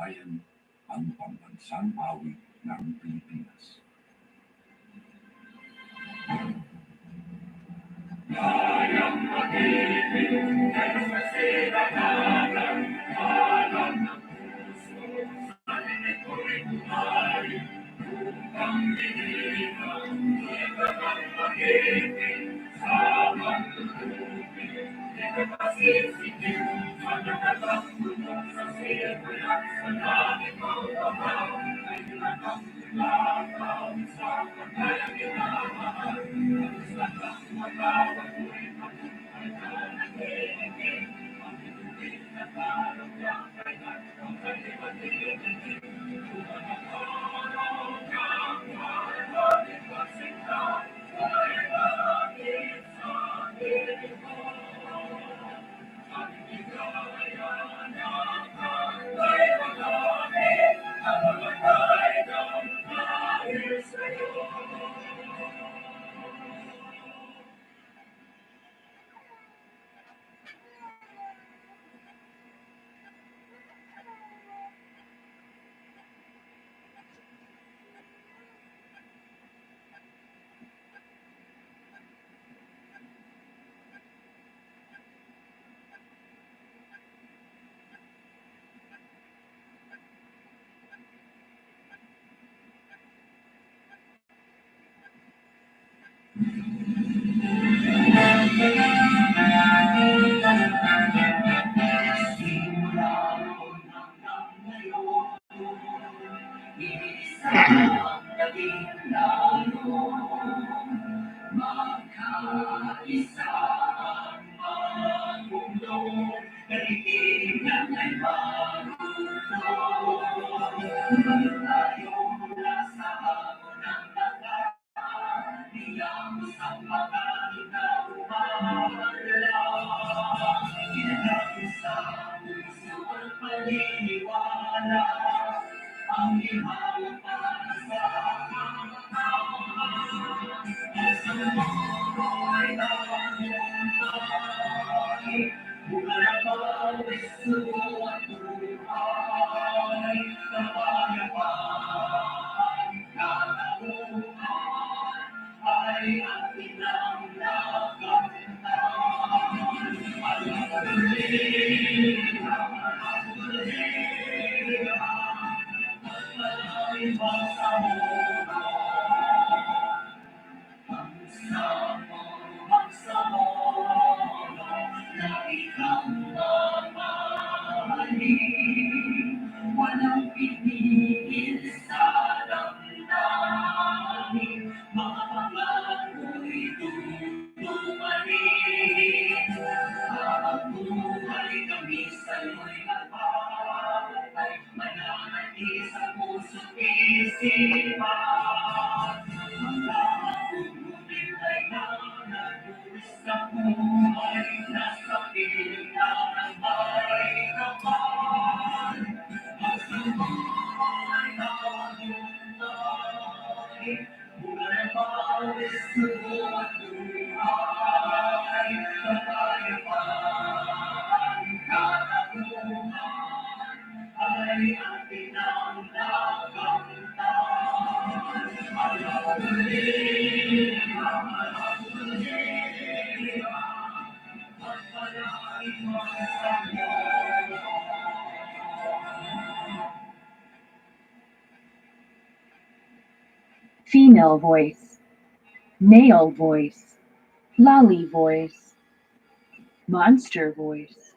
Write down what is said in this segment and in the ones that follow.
bayan ang pambansang awit ng Pilipinas. Kayang mag-ibig sa sinagalan, alam ng puso, sa liniko'y buhay, upang dinigang, ikat ang pag-ibig, sa manlulupin, ikat ang sisikin, sa nagatang tulong sa siyempre at sa langit ang babaw, ay tinatang lakaw sa pagkayang inamahal, at sa matawag ko'y matupay na nag-iiging, ang inuwin na parang niyang kailan, ang kalimatigiging, tuwan ang araw niyang marhaling pagsita, ay bakit sa dilim mo, ang ligaya na kay malamig, ang mamatay ng dahil sa'yo. Female voice, male voice, lolly voice, monster voice.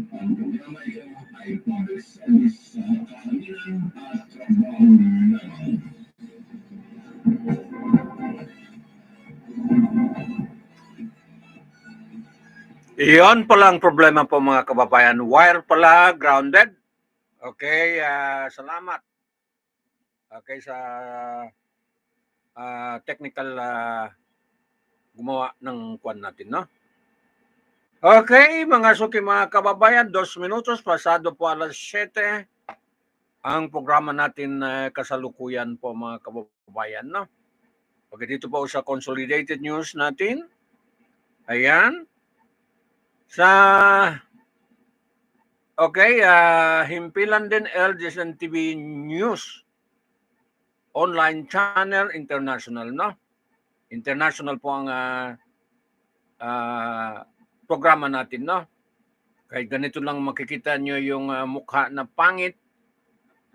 Ang programa ito ay Iyon pala ang problema po mga kababayan. Wire pala, grounded. Okay, salamat. Okay, sa technical gumawa ng kwan natin, no? Okay, mga suki mga kababayan, 2 minutos, pasado po alas 7. Ang programa natin kasalukuyan po mga kababayan, no? Okay, dito po sa Consolidated News natin. Ayan. Okay, himpilan din ADLSNTV News online channel international, no? International po ang programa natin, no? Kahit ganito lang makikita nyo yung mukha na pangit.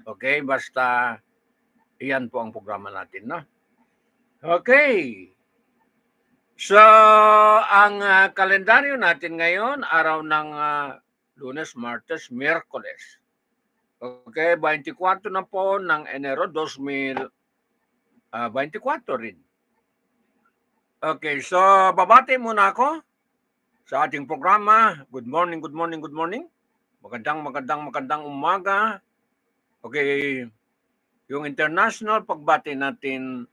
Okay, basta iyan po ang programa natin, no? Okay. So, ang kalendaryo natin ngayon, araw ng Lunes, Martes, Miyerkules. Okay, 24 na po ng Enero 2024 rin. Okay, so babati muna ako sa ating programa. Good morning, good morning, good morning. Magandang umaga. Okay, yung international pagbati natin.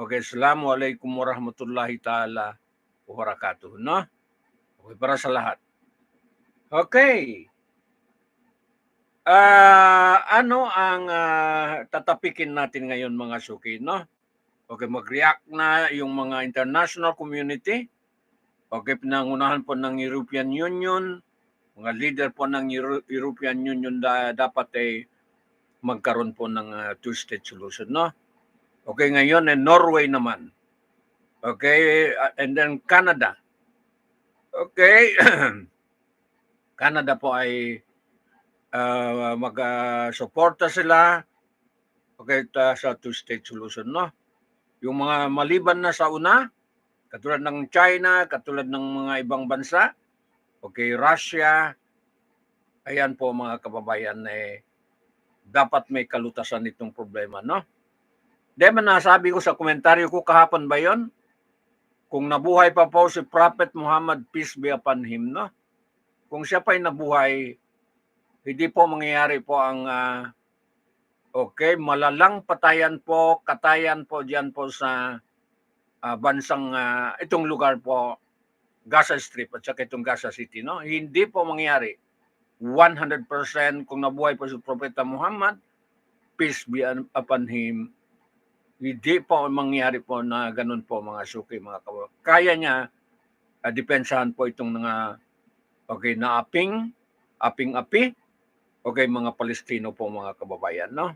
Okay, Assalamualaikum warahmatullahi ta'ala wabarakatuh, no? Okay, para sa lahat. Okay. Ano ang tatapikin natin ngayon mga suki, no? Okay, mag-react na yung mga international community. Okay, pinangunahan po ng European Union. Mga leader po ng European Union dapat ay magkaroon po ng two-state solution, no? Okay, ngayon Norway naman. Okay, and then Canada. Okay, Canada po ay mag-suporta sila okay, sa two-state solution, no? Yung mga maliban na sa una, katulad ng China, katulad ng mga ibang bansa, okay, Russia, ayan po mga kababayan, dapat may kalutasan itong problema, no? Diba nasabi ko sa komentaryo ko kahapon ba yon? Kung nabuhay pa po si Prophet Muhammad, peace be upon him, no? Kung siya pa'y nabuhay, hindi po mangyayari po ang okay, malalang katayan po diyan po sa bansang itong lugar po, Gaza Strip at saka itong Gaza City, no? Hindi po mangyayari 100% kung nabuhay po si Propeta Muhammad, peace be upon him. Hindi po mangyayari po na ganun po mga suki, mga kababayan. Kaya niya depensahan po itong mga okay na aping-api, okay, mga Palestino po mga kababayan, no?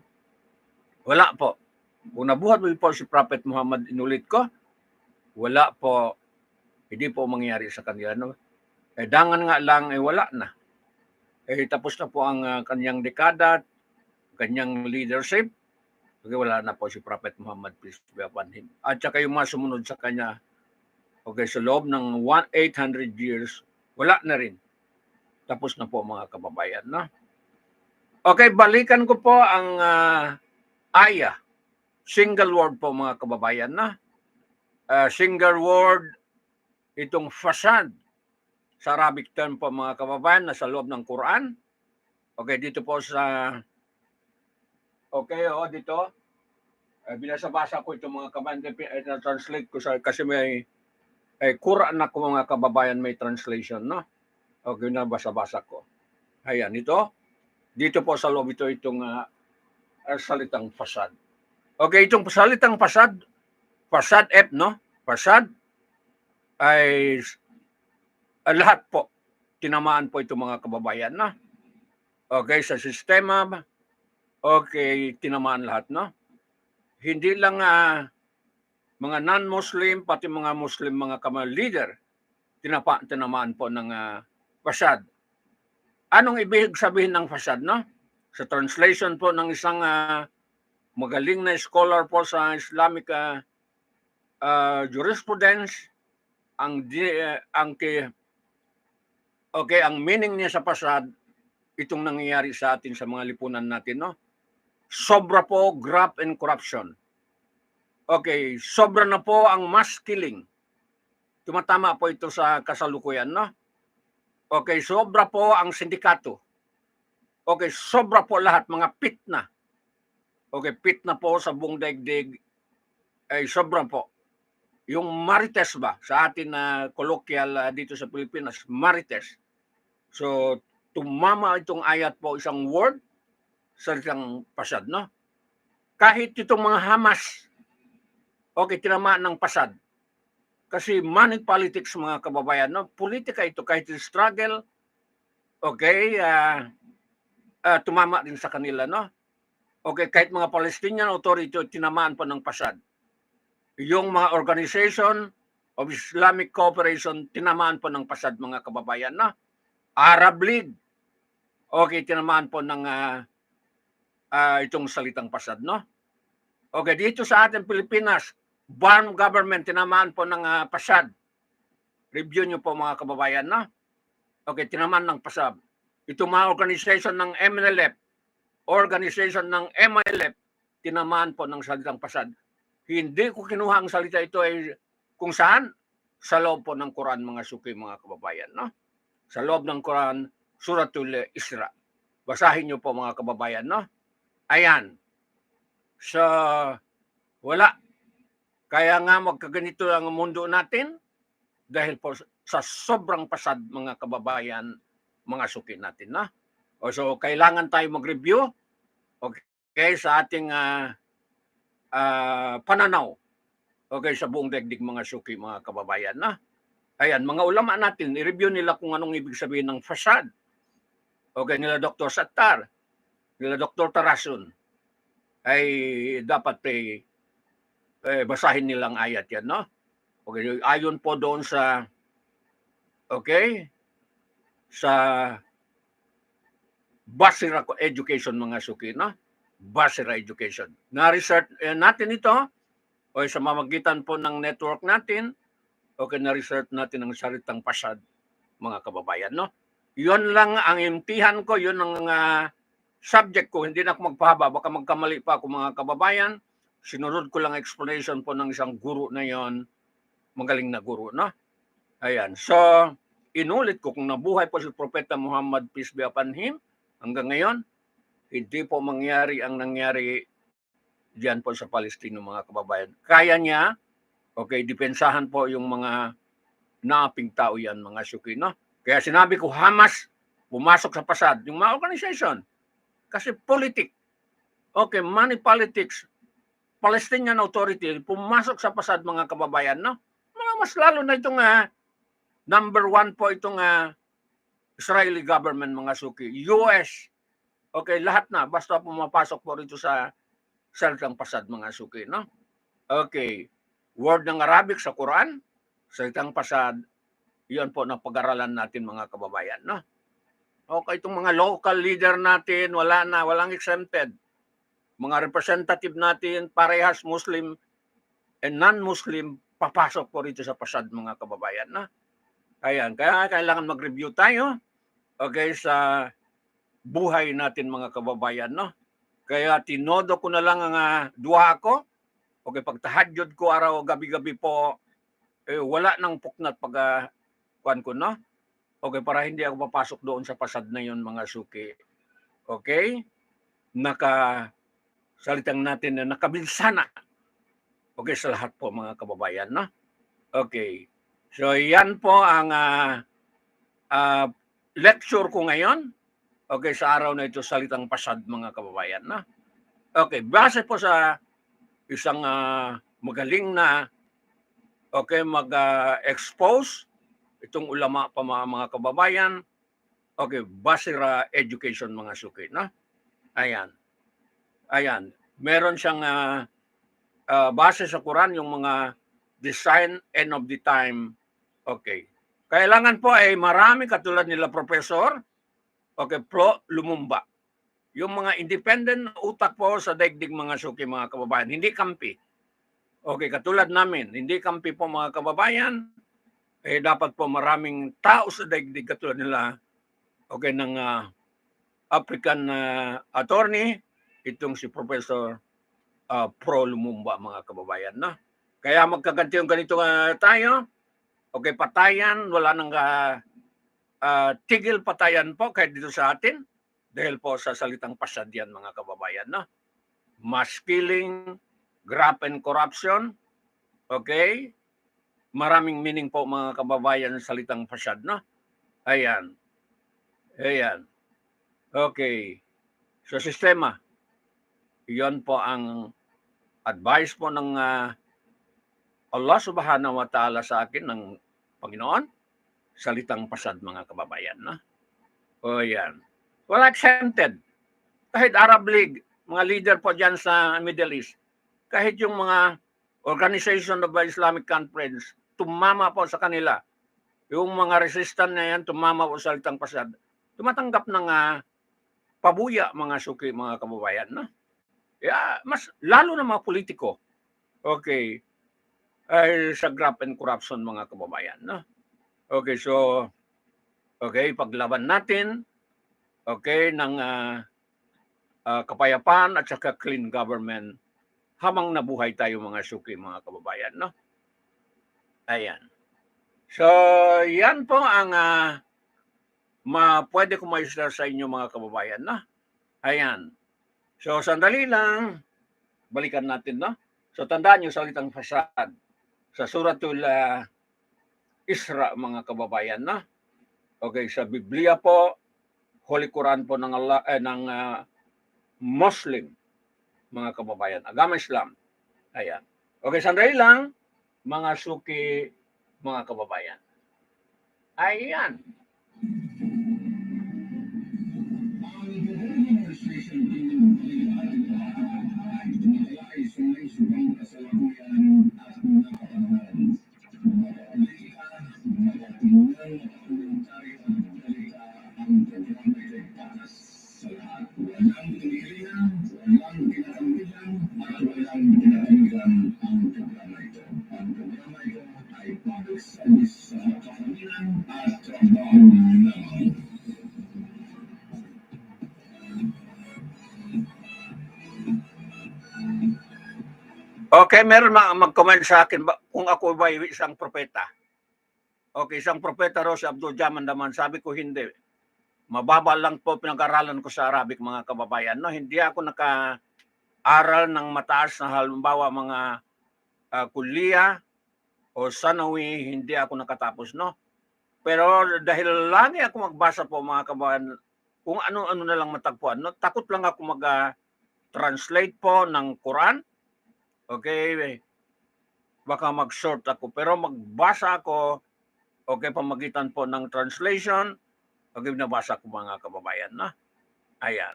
Wala po. Kung nabuhat mo po si Prophet Muhammad, inulit ko, wala po, hindi po mangyayari sa kanila, no? Dangan nga lang, wala na. Tapos na po ang kanyang dekada, kanyang leadership, okay, wala na po si Prophet Muhammad, peace be upon him. At saka yung mga sumunod sa kanya, okay, sa loob ng 800 years, wala na rin. Tapos na po mga kababayan, no? Okay, balikan ko po ang aya. Single word po mga kababayan, no? Single word, itong fasad. Sa Arabic term po mga kababayan, nasa loob ng Quran. Okay, dito po sa okay, dito. Binasa-basa ko itong mga kababayan, na-translate ko kasi may Quran ako mga kababayan, may translation, no? Okay, nabasa-basa ko. Ayan, ito. Dito po sa loob ito itong salitang fasad. Okay, itong salitang fasad F, no? Fasad ay lahat po. Tinamaan po itong mga kababayan, no? Okay, sa sistema, okay, tinamaan lahat, no? Hindi lang mga non-Muslim, pati mga Muslim, mga leader, tinamaan po ng fasad. Anong ibig sabihin ng fasad, no? Sa translation po ng isang magaling na scholar po sa Islamic jurisprudence, ang meaning niya sa fasad, itong nangyayari sa atin sa mga lipunan natin, no? Sobra po graft and corruption. Okay, sobra na po ang mass killing. Tumatama po ito sa kasalukuyan, no? Okay, sobra po ang sindikato. Okay, sobra po lahat, mga pit na. Okay, pit na po sa buong daigdig. Ay sobra po. Yung marites ba, sa atin na colloquial dito sa Pilipinas, marites. So, tumama itong ayat po isang word sa isang pasad, no? Kahit itong mga Hamas, okay, tinamaan ng pasad. Kasi money politics, mga kababayan, no? Politika ito, kahit struggle, okay, tumama din sa kanila, no? Okay, kahit mga Palestinian Authority, tinamaan pa ng pasad. Yung mga organization of Islamic Cooperation, tinamaan po ng pasad, mga kababayan, no? Arab League, okay, tinamaan po ng itong salitang pasad, no? Okay, dito sa ating Pilipinas, Barm government, tinamaan po ng pasad. Review nyo po, mga kababayan, no? Okay, tinamaan ng pasad. Itong mga organization ng MNLF, organization ng MILF, tinamaan po ng salitang pasad. Hindi ko kinuha ang salita ito ay kung saan? Sa loob po ng Quran, mga suki, mga kababayan, no? Sa loob ng Quran, Suratul Isra. Basahin nyo po, mga kababayan, no? Ayan. So, wala. Kaya nga magkaganito ang mundo natin dahil po sa sobrang pasad, mga kababayan, mga suki natin, no? So, kailangan tayo mag-review, okay, sa ating pananaw, okay, sa buong daigdig, mga suki, mga kababayan, na. Ayan, mga ulama natin, i-review nila kung anong ibig sabihin ng fasad. Okay, nila Dr. Sattar, nila Dr. Tarasun, ay dapat basahin nilang ayat yan, no? Okay, ayon po doon sa, okay, sa Basira Education, mga suki, no? Basira Education. Na-research natin ito, o sa mamagitan po ng network natin, okay, na-research natin ang salitang pasad, mga kababayan, no? Yun lang ang imtihan ko, yun ang subject ko. Hindi na ako magpahaba, baka magkamali pa ako, mga kababayan. Sinunod ko lang explanation po ng isang guru na yon, magaling na guru, no? Ayan, so inulit ko, kung nabuhay po si Propeta Muhammad, peace be upon him, hanggang ngayon, hindi po mangyari ang nangyari diyan po sa Palestina, mga kababayan. Kaya niya, okay, depensahan po yung mga naaping tao yan, mga suki, no? Kaya sinabi ko, Hamas, pumasok sa pasad, yung mga organization. Kasi politik, okay, money politics, Palestinian Authority, pumasok sa pasad, mga kababayan, no? Mas lalo na itong number one po itong Israeli government, mga suki, US, okay, lahat na, basta pumapasok po rito sa salitang pasad, mga suki, no? Okay, word ng Arabic sa Quran, salitang pasad, yun po na pag-aralan natin, mga kababayan, no? Okay, itong mga local leader natin, wala na, walang exempted. Mga representative natin, parehas Muslim and non-Muslim, papasok po rito sa pasad, mga kababayan, no? Ayan, kaya kailangan mag-review tayo, okay, sa buhay natin, mga kababayan, no? Kaya tinodo ko na lang ang duha ko. Okay, pag tahadyod ko araw, gabi-gabi po, wala nang puknat pag kuan ko, no? Okay, para hindi ako papasok doon sa pasad na yon, mga suki. Okay? Salitang natin na nakabinsana. Okay, sa lahat po, mga kababayan, no? Okay. So, yan po ang lecture ko ngayon. Okay, sa araw na ito, salitang pasad, mga kababayan, no? Okay, base po sa isang magaling na, okay, mag-expose itong ulama pa, mga kababayan. Okay, Basira Education, mga suki, no? Ayan. Ayan. Meron siyang base sa Quran, yung mga design end of the time. Okay. Kailangan po ay marami katulad nila Professor, okay, Pro Lumumba. Yung mga independent utak po sa daigdig, mga suki, mga kababayan, hindi kampi. Okay, katulad namin, hindi kampi po, mga kababayan. Dapat po maraming tao sa daigdig katulad nila, okay, ng African attorney, itong si Professor Pro Lumumba, mga kababayan, no? Kaya magkaganti yung ganito tayo. Okay, patayan, wala nang tigil patayan po kahit dito sa atin dahil po sa salitang pasad yan, mga kababayan, no? Mass killing, graft and corruption, okay? Maraming meaning po, mga kababayan, sa salitang pasad, no? Ayan. Ayan. Okay. So, sistema. Iyon po ang advice po ng Allah Subhanahu wa Ta'ala sa akin, ng Panginoon, salitang pasad, mga kababayan, no? O yan. Well, exempted. Kahit Arab League, mga leader po dyan sa Middle East, kahit yung mga Organization of Islamic Conference, tumama po sa kanila. Yung mga resistant na yan, tumama po sa salitang pasad. Tumatanggap ng pabuya, mga suki, mga kababayan, no? Yeah, mas lalo na mga politiko. Okay. Ay sa graft and corruption, mga kababayan, no? Okay, so paglaban natin, okay, ng kapayapaan at saka clean government habang nabuhay tayo, mga suki, mga kababayan, no? Ayan. So, yan po ang pwede ko ma-share sa inyo, mga kababayan, no? Ayan. So, sandali lang. Balikan natin, no? So, tandaan nyo salitang fasad sa Suratul Isra, mga kababayan, no? Okay, sa Biblia po, Holy Quran po ng Allah, ng Muslim, mga kababayan, agama Islam. Ayan. Okay, sandali lang, mga suki, mga kababayan. Ayan. Okay, meron mag-comment sa akin kung ako ba isang propeta. Okay, isang propeta raw si Abdul Jaman naman. Sabi ko hindi. Mababa lang po pinag-aralan ko sa Arabic, mga kababayan, no? Hindi ako naka-aral ng mataas na halimbawa mga kulliya o sanawi, hindi ako nakatapos, no? Pero dahil lagi ako magbasa po, mga kababayan, kung ano-ano na lang matagpuan, no? Takot lang ako mag-translate po ng Quran. Okay, baka mag-short ako, pero magbasa ako, okay, pamagitan po ng translation, okay, binabasa ko, mga kababayan, no? Ayan.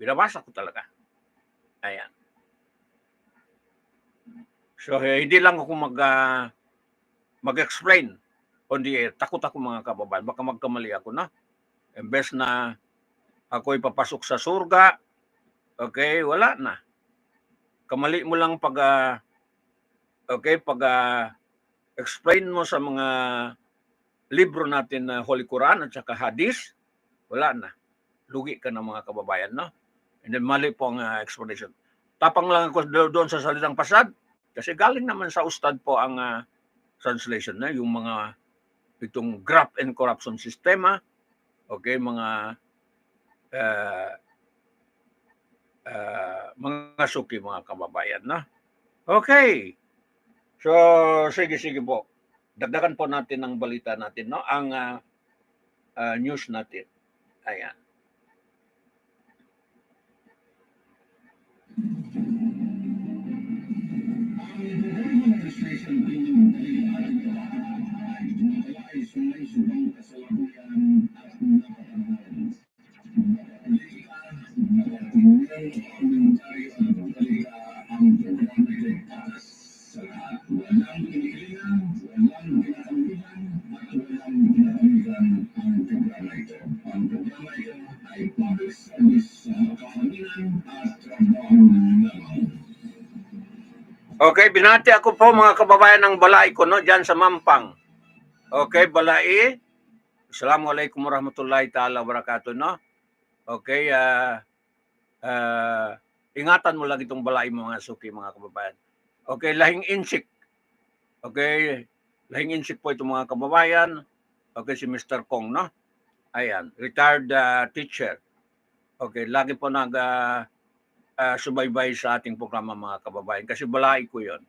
Binabasa ko talaga. Ayan. So, hindi lang ako mag-explain on the air. Takot ako, mga kababayan. Baka magkamali ako, no? Imbes na ako ipapasok sa surga, okay, wala na. Kamali mo lang pag explain mo sa mga libro natin na Holy Quran at saka Hadith, wala na. Lugi ka na, mga kababayan, no? And then mali po ang explanation. Tapang lang ako doon sa salitang pasad kasi galing naman sa ustad po ang translation na yung mga itong graft and corruption sistema, okay, mga suki, mga kababayan, no? Okay. So, sige po. Dagdagan po natin ang balita natin, no? Ang news natin. Ayan. Okay, binati ako po, mga kababayan, ng balai ko, no, dyan sa Mampang. Okay, balai. Assalamualaikum warahmatullahi ta'ala wabarakatuh, no? Okay, ingatan mo lang itong balay mo mga suki, mga kababayan. Okay, lahing insik. Okay, lahing insik po itong mga kababayan. Okay, si Mr. Kong, no? Ayan, retired teacher. Okay, lagi po subaybay sa ating programa, mga kababayan, kasi balay ko yon.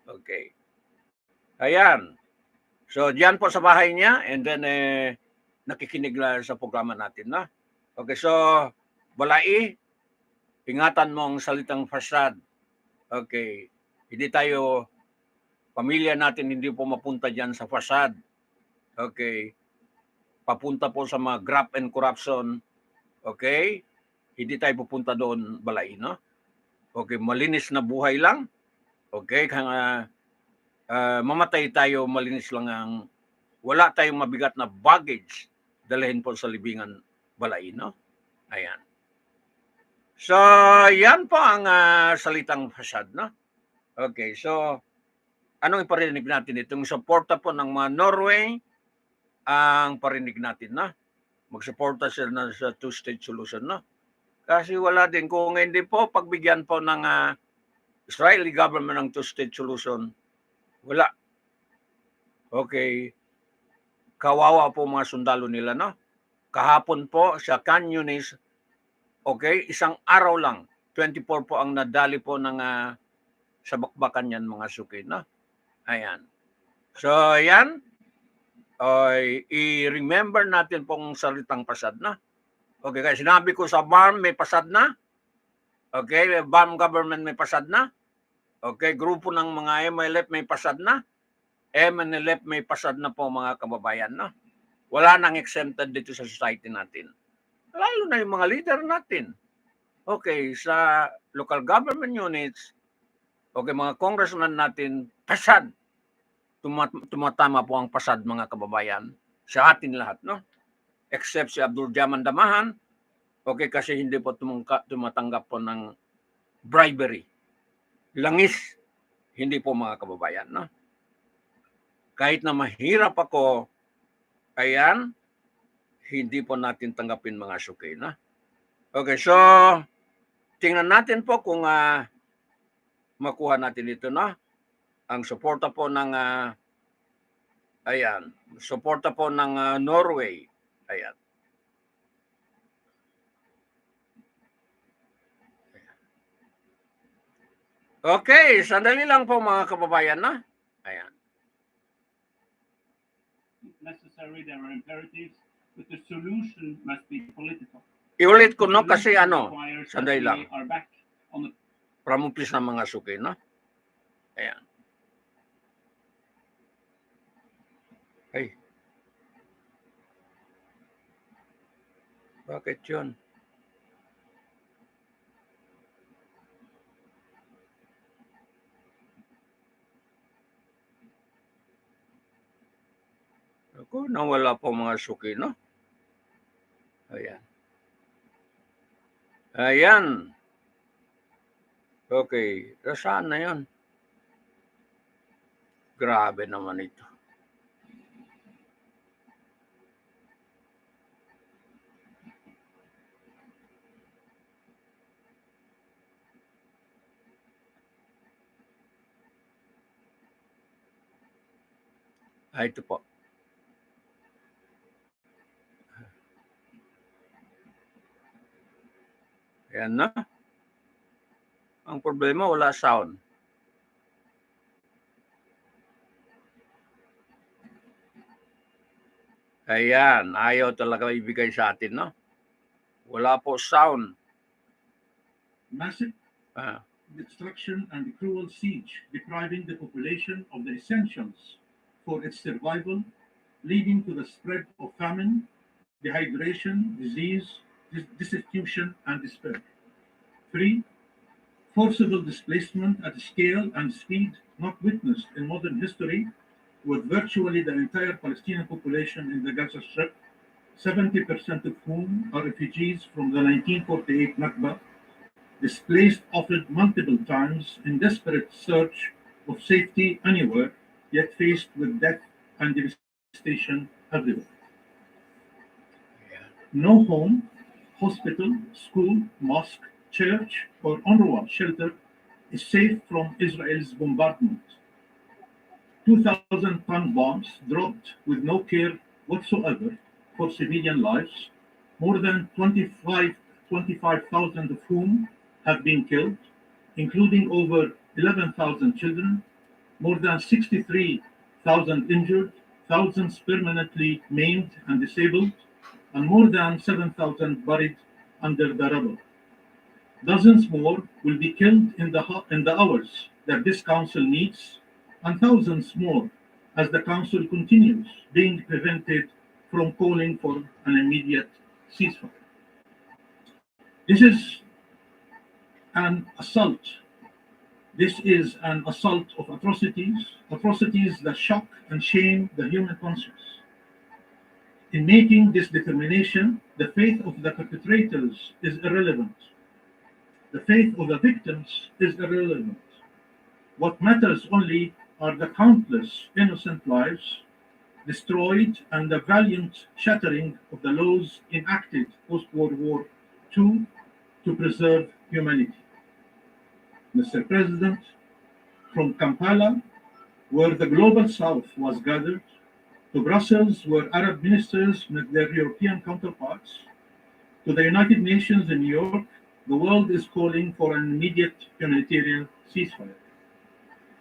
Okay. Ayan. So, diyan po sa bahay niya, and then nakikinig lang sa programa natin, no? Okay, so, balai, ingatan mo ang salitang fasad. Okay. Hindi tayo, pamilya natin, hindi po mapunta diyan sa fasad. Okay. Papunta po sa mga graft and corruption. Okay. Hindi tayo pupunta doon, balai, no? Okay, malinis na buhay lang. Okay, mamatay tayo, malinis lang ang wala tayong mabigat na baggage dalhin po sa libingan, balay, no? Ayan. So, yan po ang salitang fasad, no? Okay, so, anong iparinig natin? Itong suporta po ng mga Norway, ang parinig natin, no? Magsuporta sila na sa two-state solution, no? Kasi wala din, kung hindi po, pagbigyan po ng Israeli government ng two-state solution, wala. Okay, kawawa po mga sundalo nila, no? Kahapon po sa Khan Yunis, okay, isang araw lang, 24 po ang nadali po ng sa bakbakan yan, mga suki, no? Ayan. So, ayan, i-remember natin pong salitang pasad na. Okay, kaya sinabi ko sa BARM may pasad na. Okay, BARM government may pasad na. Okay, grupo ng mga MLF may pasad na. MNLF may pasad na po, mga kababayan, no? Wala nang exempted dito sa society natin. Lalo na yung mga leader natin. Okay, sa local government units, okay, mga congressman natin, pasad. Tumatama po ang pasad, mga kababayan, sa atin lahat, no? Except si Abdul Jaman Damahan, okay, kasi hindi po tumatanggap po ng bribery. Langis, hindi po, mga kababayan, no? Kahit na mahirap ako, ayan, hindi po natin tanggapin, mga suki, no? Okay, so, tingnan natin po kung makuha natin ito, no? Ang suporta po ng ayan, suporta po ng Norway. Ayan. Okay, sandali lang po, mga kababayan, no? Ayan. Necessary, there are imperatives, but the solution must be political. Iulit ko, no, kasi sandali lang. Are back on the Pramumpis na, mga suki, no? Ayan. Ay. Bakit yun? Ako, nawala po, mga suki, no? Ayan. Ayan. Okay. Saan na yun? Grabe naman ito. Ito po. Ayan na. Ang problema, wala sound. Ayan, ayaw talaga ibigay sa atin, no? Wala po sound. massive destruction and cruel siege, depriving the population of the essentials for its survival, leading to the spread of famine, dehydration, disease, destitution, and despair. 3. Forcible displacement at a scale and speed not witnessed in modern history, with virtually the entire Palestinian population in the Gaza Strip, 70% of whom are refugees from the 1948 Nakba, displaced often multiple times in desperate search of safety anywhere, yet faced with death and devastation everywhere. No home, hospital, school, mosque, church, or UNRWA shelter is safe from Israel's bombardment. 2,000-ton bombs dropped with no care whatsoever for civilian lives, more than 25,000 of whom have been killed, including over 11,000 children, more than 63,000 injured, thousands permanently maimed and disabled, and more than 7,000 buried under the rubble. Dozens more will be killed in the hours that this council needs, and thousands more as the council continues being prevented from calling for an immediate ceasefire. This is an assault. This is an assault of atrocities that shock and shame the human conscience. In making this determination, the faith of the perpetrators is irrelevant. The faith of the victims is irrelevant. What matters only are the countless innocent lives destroyed and the valiant shattering of the laws enacted post-World War II to preserve humanity. Mr. President, from Kampala, where the global South was gathered, to Brussels, where Arab ministers met their European counterparts, to the United Nations in New York, the world is calling for an immediate humanitarian ceasefire.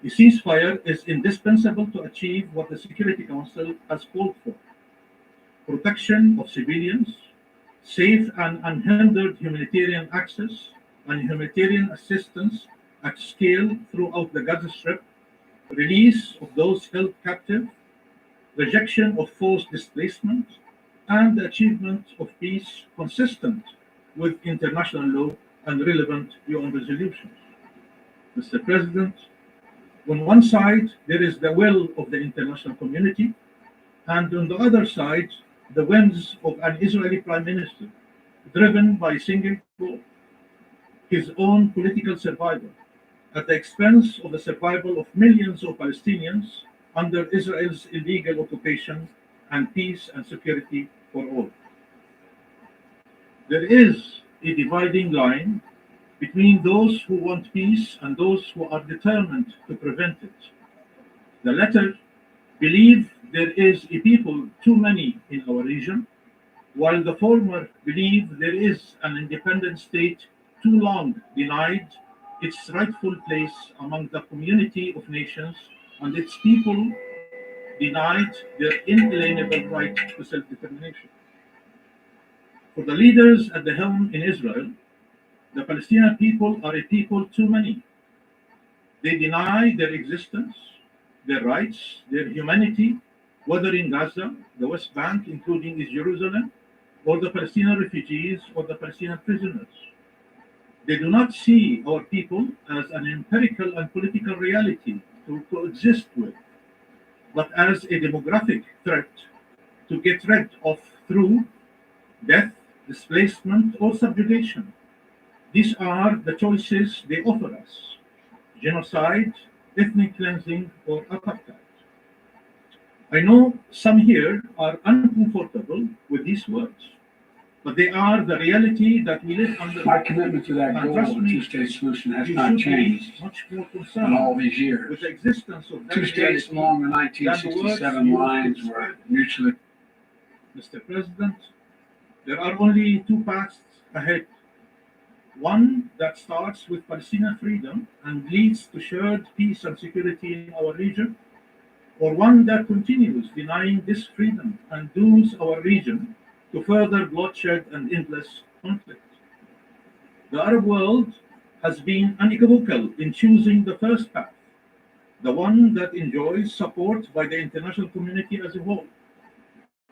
A ceasefire is indispensable to achieve what the Security Council has called for: protection of civilians, safe and unhindered humanitarian access, and humanitarian assistance at scale throughout the Gaza Strip, release of those held captive, rejection of forced displacement, and the achievement of peace consistent with international law and relevant UN resolutions. Mr. President, on one side, there is the will of the international community, and on the other side, the whims of an Israeli prime minister, driven by a single goal: his own political survival, at the expense of the survival of millions of Palestinians under Israel's illegal occupation and peace and security for all. There is a dividing line between those who want peace and those who are determined to prevent it. The latter believe there is a people too many in our region, while the former believe there is an independent state too long denied its rightful place among the community of nations and its people denied their inalienable right to self-determination. For the leaders at the helm in Israel, the Palestinian people are a people too many. They deny their existence, their rights, their humanity, whether in Gaza, the West Bank, including East Jerusalem, or the Palestinian refugees or the Palestinian prisoners. They do not see our people as an empirical and political reality to coexist with, but as a demographic threat to get rid of through death, displacement, or subjugation. These are the choices they offer us: genocide, ethnic cleansing, or apartheid. I know some here are uncomfortable with these words, but they are the reality that we live under. My commitment to that goal of a two-state solution has not changed much more in concerned all these years. with the existence of that Two states along the 1967 lines were mutually. Mr. President, there are only two paths ahead. One that starts with Palestinian freedom and leads to shared peace and security in our region, or one that continues denying this freedom and dooms our region to further bloodshed and endless conflict. The Arab world has been unequivocal in choosing the first path, the one that enjoys support by the international community as a whole.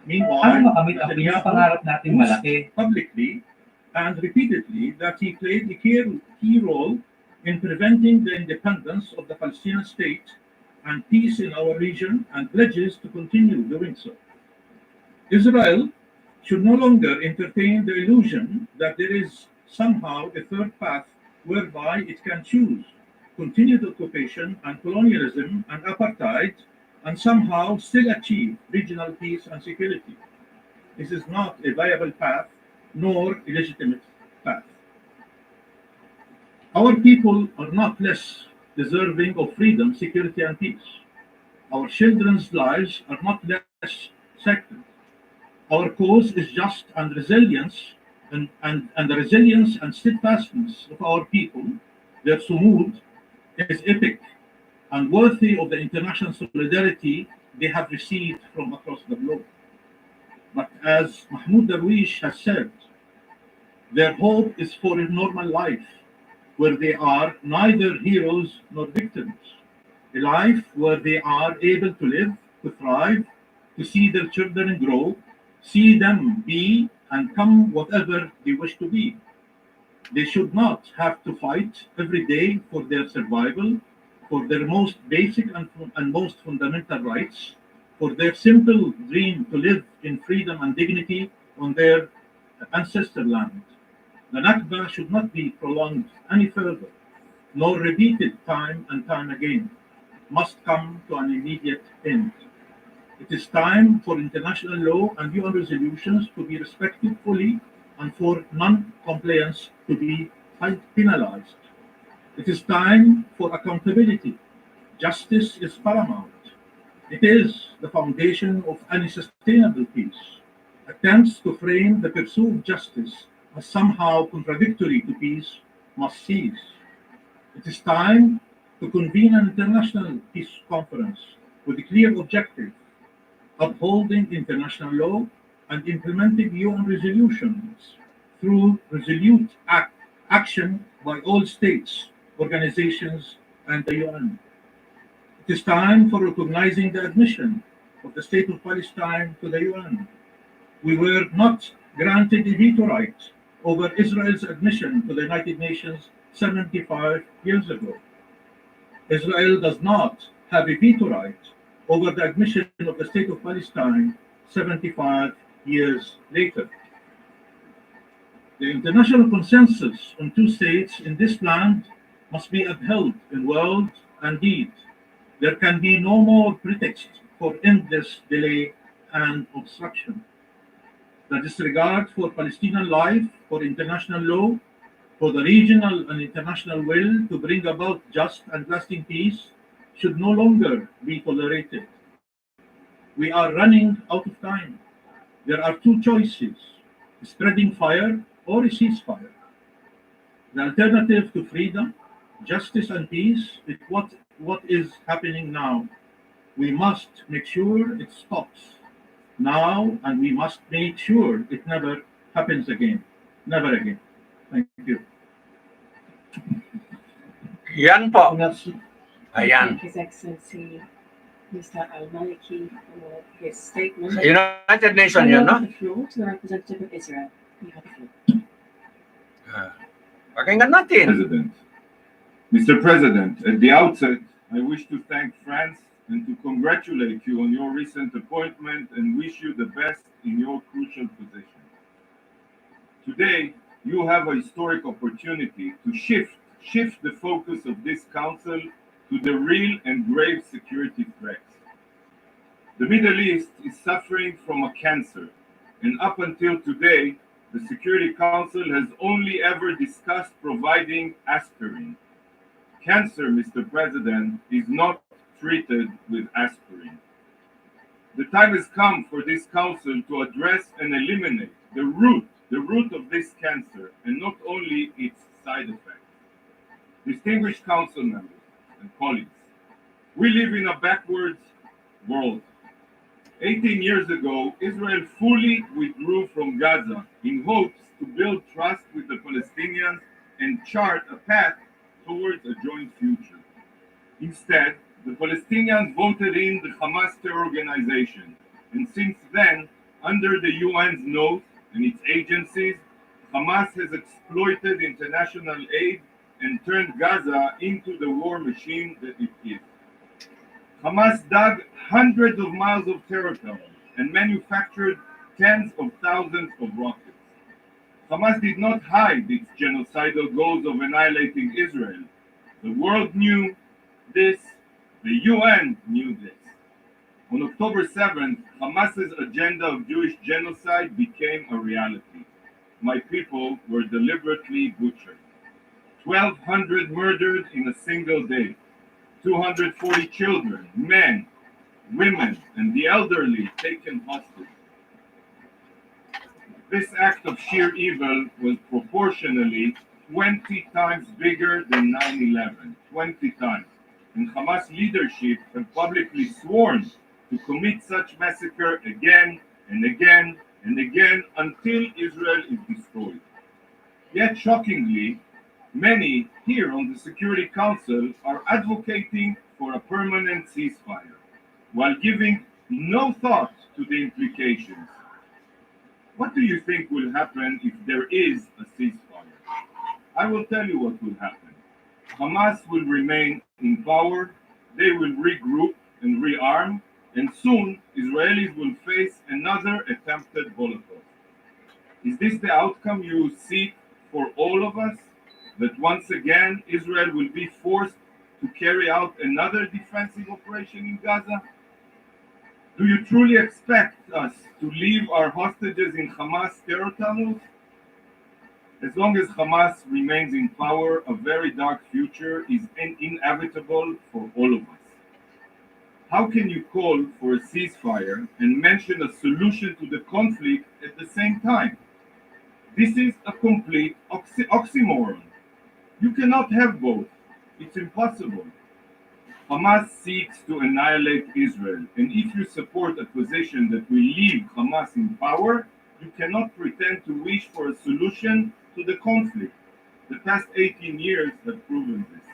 Meanwhile, Netanyahu publicly and repeatedly that he played a key role in preventing the independence of the Palestinian state and peace in our region, and pledges to continue doing so. Israel should no longer entertain the illusion that there is somehow a third path whereby it can choose continued occupation and colonialism and apartheid and somehow still achieve regional peace and security. This is not a viable path nor illegitimate path. Our people are not less deserving of freedom, security, and peace. Our children's lives are not less sacred. Our cause is just and resilience, and the resilience and steadfastness of our people, their sumud, is epic and worthy of the international solidarity they have received from across the globe. But as Mahmoud Darwish has said, their hope is for a normal life where they are neither heroes nor victims, a life where they are able to live, to thrive, to see their children grow, see them be and come whatever they wish to be. They should not have to fight every day for their survival, for their most basic and most fundamental rights, for their simple dream to live in freedom and dignity on their ancestor land. The Nakba should not be prolonged any further, nor repeated time and time again, must come to an immediate end. It is time for international law and UN resolutions to be respected fully and for non-compliance to be penalized. It is time for accountability. Justice is paramount. It is the foundation of any sustainable peace. Attempts to frame the pursuit of justice as somehow contradictory to peace must cease. It is time to convene an international peace conference with a clear objective: upholding international law and implementing UN resolutions through resolute action by all states, organizations, and the UN. It is time for recognizing the admission of the State of Palestine to the UN. We were not granted a veto right over Israel's admission to the United Nations 75 years ago. Israel does not have a veto right over the admission of the State of Palestine 75 years later. The international consensus on two states in this land must be upheld in word and deed. There can be no more pretext for endless delay and obstruction. The disregard for Palestinian life, for international law, for the regional and international will to bring about just and lasting peace should no longer be tolerated. We are running out of time. There are two choices: spreading fire or a ceasefire. The alternative to freedom, justice, and peace is what is happening now. We must make sure it stops now, and we must make sure it never happens again. Never again. Thank you. Yan po. Merci. Ayan. Thank His Excellency Mr. Al-Maliki for his statement. United I Nations yun, no? now give the floor to the representative of Israel. You have the floor. Pakinggan natin. President. Mr. President, at the outset, I wish to thank France and to congratulate you on your recent appointment and wish you the best in your crucial position. Today, you have a historic opportunity to shift the focus of this council to the real and grave security threats. The Middle East is suffering from a cancer, and up until today, the Security Council has only ever discussed providing aspirin. Cancer, Mr. President, is not treated with aspirin. The time has come for this council to address and eliminate the root of this cancer, and not only its side effects. Distinguished council members and colleagues, we live in a backwards world. 18 years ago, Israel fully withdrew from Gaza in hopes to build trust with the Palestinians and chart a path towards a joint future. Instead, the Palestinians voted in the Hamas terror organization, and since then, under the UN's nose and its agencies, Hamas has exploited international aid and turned Gaza into the war machine that it is. Hamas dug hundreds of miles of territory and manufactured tens of thousands of rockets. Hamas did not hide its genocidal goals of annihilating Israel. The world knew this, the UN knew this. On October 7th, Hamas's agenda of Jewish genocide became a reality. my people were deliberately butchered. 1,200 murdered in a single day. 240 children, men, women, and the elderly taken hostage. This act of sheer evil was proportionally 20 times bigger than 9/11. 20 times. And Hamas leadership have publicly sworn to commit such massacre again and again and again until Israel is destroyed. Yet shockingly, many here on the Security Council are advocating for a permanent ceasefire, while giving no thought to the implications. What do you think will happen if there is a ceasefire? I will tell you what will happen. Hamas will remain in power, they will regroup and rearm, and soon Israelis will face another attempted Holocaust. Is this the outcome you seek for all of us? That once again Israel will be forced to carry out another defensive operation in Gaza? Do you truly expect us to leave our hostages in Hamas terror tunnels? As long as Hamas remains in power, a very dark future is inevitable for all of us. How can you call for a ceasefire and mention a solution to the conflict at the same time? This is a complete oxymoron. You cannot have both. It's impossible. Hamas seeks to annihilate Israel, and if you support a position that will leave Hamas in power, you cannot pretend to wish for a solution to the conflict. The past 18 years have proven this.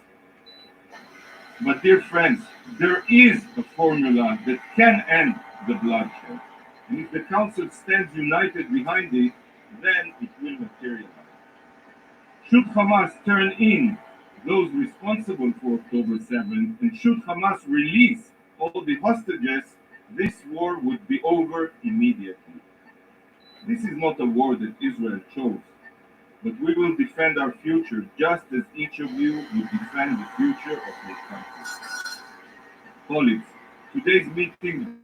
But dear friends, there is a formula that can end the bloodshed, and if the Council stands united behind it, then it will materialize. Should Hamas turn in those responsible for October 7th, and should Hamas release all the hostages, this war would be over immediately. This is not a war that Israel chose, but we will defend our future just as each of you would defend the future of your country. Colleagues, today's meeting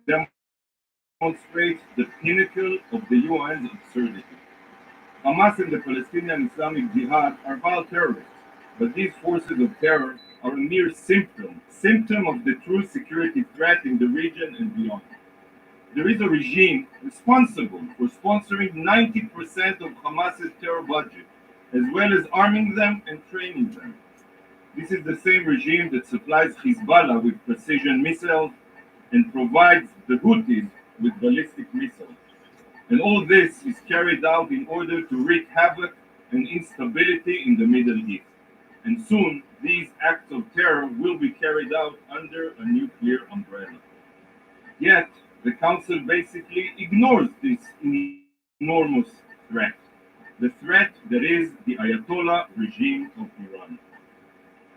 demonstrates the pinnacle of the UN's absurdity. Hamas and the Palestinian Islamic Jihad are vile terrorists, but these forces of terror are a mere symptom of the true security threat in the region and beyond. There is a regime responsible for sponsoring 90% of Hamas's terror budget, as well as arming them and training them. This is the same regime that supplies Hezbollah with precision missiles and provides the Houthis with ballistic missiles. And all this is carried out in order to wreak havoc and instability in the Middle East. And soon, these acts of terror will be carried out under a nuclear umbrella. Yet, the Council basically ignores this enormous threat, the threat that is the Ayatollah regime of Iran.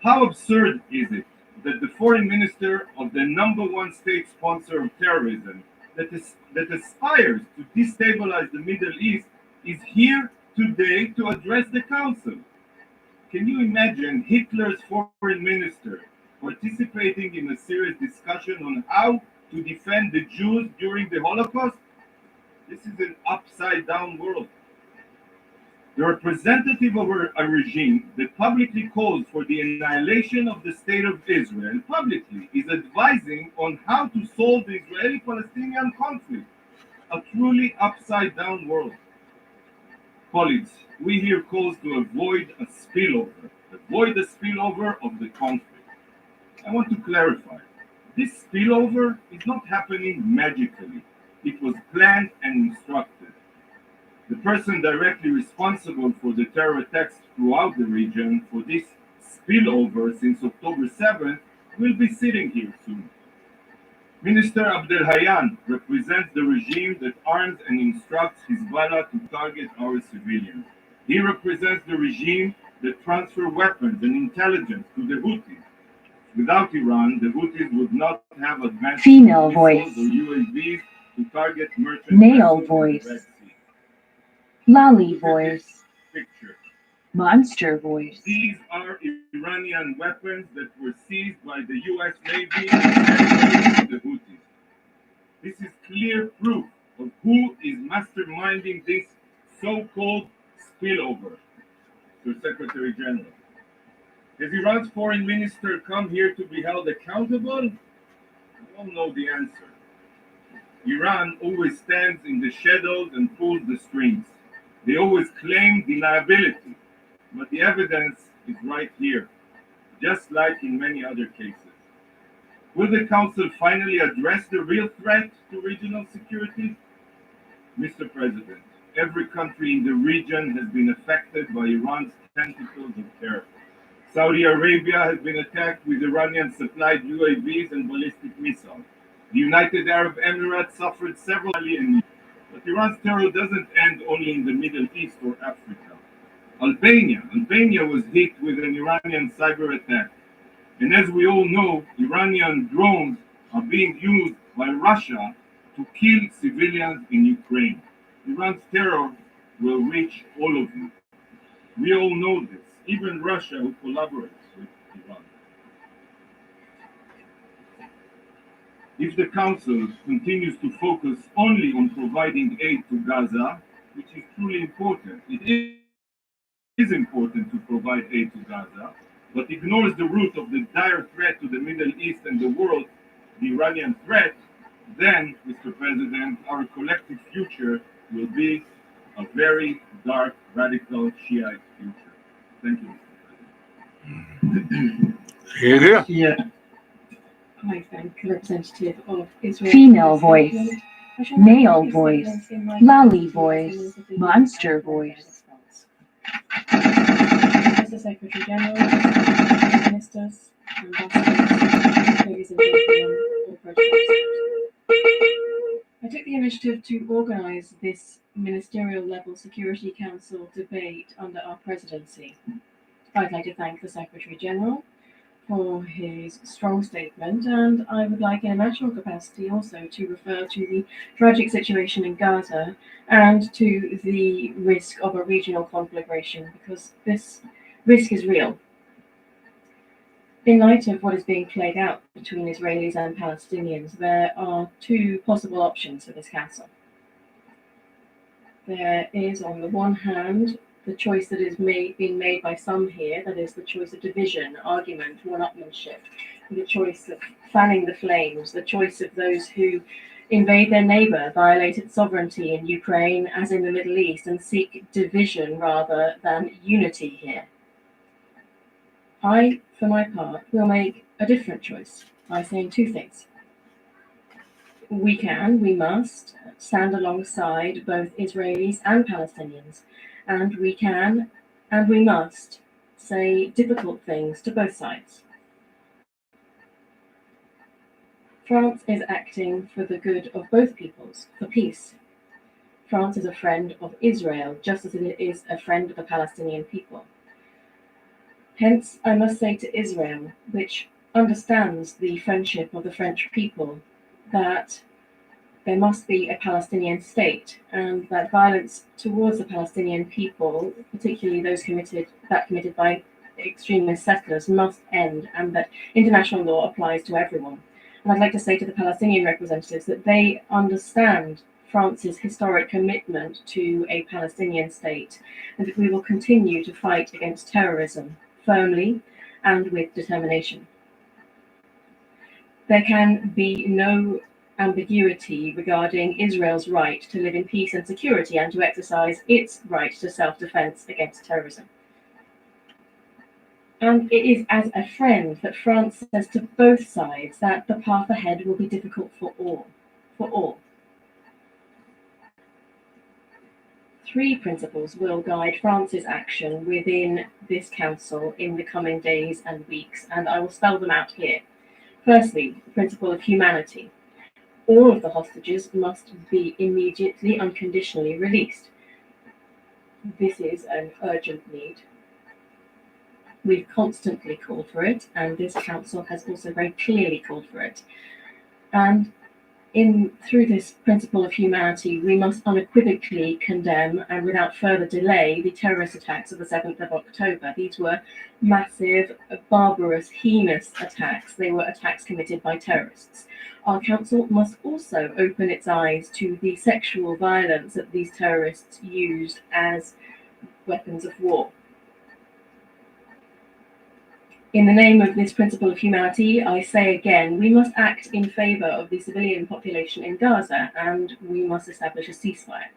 How absurd is it that the foreign minister of the #1 state sponsor of terrorism that aspires to destabilize the Middle East is here today to address the Council? Can you imagine Hitler's foreign minister participating in a serious discussion on how to defend the Jews during the Holocaust? This is an upside-down world. The representative of a regime that publicly calls for the annihilation of the state of Israel publicly is advising on how to solve the Israeli-Palestinian conflict. A truly upside-down world. Colleagues, we hear calls to avoid a spillover of the conflict. I want to clarify. This spillover is not happening magically. It was planned and instructed. The person directly responsible for the terror attacks throughout the region for this spillover since October 7th will be sitting here soon. Minister Abdelhayan represents the regime that arms and instructs Hezbollah to target our civilians. He represents the regime that transfers weapons and intelligence to the Houthis. Without Iran, the Houthis would not have advanced Female missiles voice. or UAVs to target merchant Male vessels in the voice. Red Sea. Lolly Look at voice. this picture. Monster voice. These are Iranian weapons that were seized by the US Navy and the Houthis. This is clear proof of who is masterminding this so-called spillover, to Secretary General. Has Iran's foreign minister come here to be held accountable? We all know the answer. Iran always stands in the shadows and pulls the strings. They always claim deniability, but the evidence is right here, just like in many other cases. Will the Council finally address the real threat to regional security? Mr. President, every country in the region has been affected by Iran's tentacles of terror. Saudi Arabia has been attacked with Iranian-supplied UAVs and ballistic missiles. The United Arab Emirates suffered several alien. But Iran's terror doesn't end only in the Middle East or Africa. Albania was hit with an Iranian cyber attack. And as we all know, Iranian drones are being used by Russia to kill civilians in Ukraine. Iran's terror will reach all of you. We all know this, even Russia, who collaborates with Iran. If the Council continues to focus only on providing aid to Gaza, which is truly important, it is important to provide aid to Gaza, but ignores the root of the dire threat to the Middle East and the world, the Iranian threat, then, Mr. President, our collective future will be a very dark, radical Shiite future. Thank you, Mr. President. Sige. I thank the representative of Israel. Female voice, male voice, lolly voice, monster voice. Mr. Secretary General, ministers, ambassadors, ladies and gentlemen, all present. I took the initiative to organise this ministerial level Security Council debate under our presidency. I'd like to thank the Secretary General for his strong statement, and I would like in a national capacity also to refer to the tragic situation in Gaza and to the risk of a regional conflagration, because this risk is real. In light of what is being played out between Israelis and Palestinians, there are two possible options for this council. There is, on the one hand, the choice that is being made by some here, that is the choice of division, argument, one-upmanship, the choice of fanning the flames, the choice of those who invade their neighbour, violate its sovereignty in Ukraine as in the Middle East, and seek division rather than unity here. I, for my part, will make a different choice by saying two things. We must stand alongside both Israelis and Palestinians, and we can and we must say difficult things to both sides. France is acting for the good of both peoples, for peace. France is a friend of Israel, just as it is a friend of the Palestinian people. Hence, I must say to Israel, which understands the friendship of the French people, that there must be a Palestinian state, and that violence towards the Palestinian people, particularly those committed by extremist settlers, must end, and that international law applies to everyone. And I'd like to say to the Palestinian representatives that they understand France's historic commitment to a Palestinian state, and that we will continue to fight against terrorism firmly and with determination. There can be no ambiguity regarding Israel's right to live in peace and security and to exercise its right to self-defense against terrorism. And it is as a friend that France says to both sides that the path ahead will be difficult for all. Three principles will guide France's action within this council in the coming days and weeks, and I will spell them out here. Firstly, the principle of humanity. All of the hostages must be immediately, unconditionally released. This is an urgent need. We've constantly called for it, and this council has also very clearly called for it. And through this principle of humanity, we must unequivocally condemn and without further delay the terrorist attacks of the 7th of October. These were massive, barbarous, heinous attacks. They were attacks committed by terrorists. Our council must also open its eyes to the sexual violence that these terrorists used as weapons of war. In the name of this principle of humanity, I say again, we must act in favor of the civilian population in Gaza, and we must establish a ceasefire.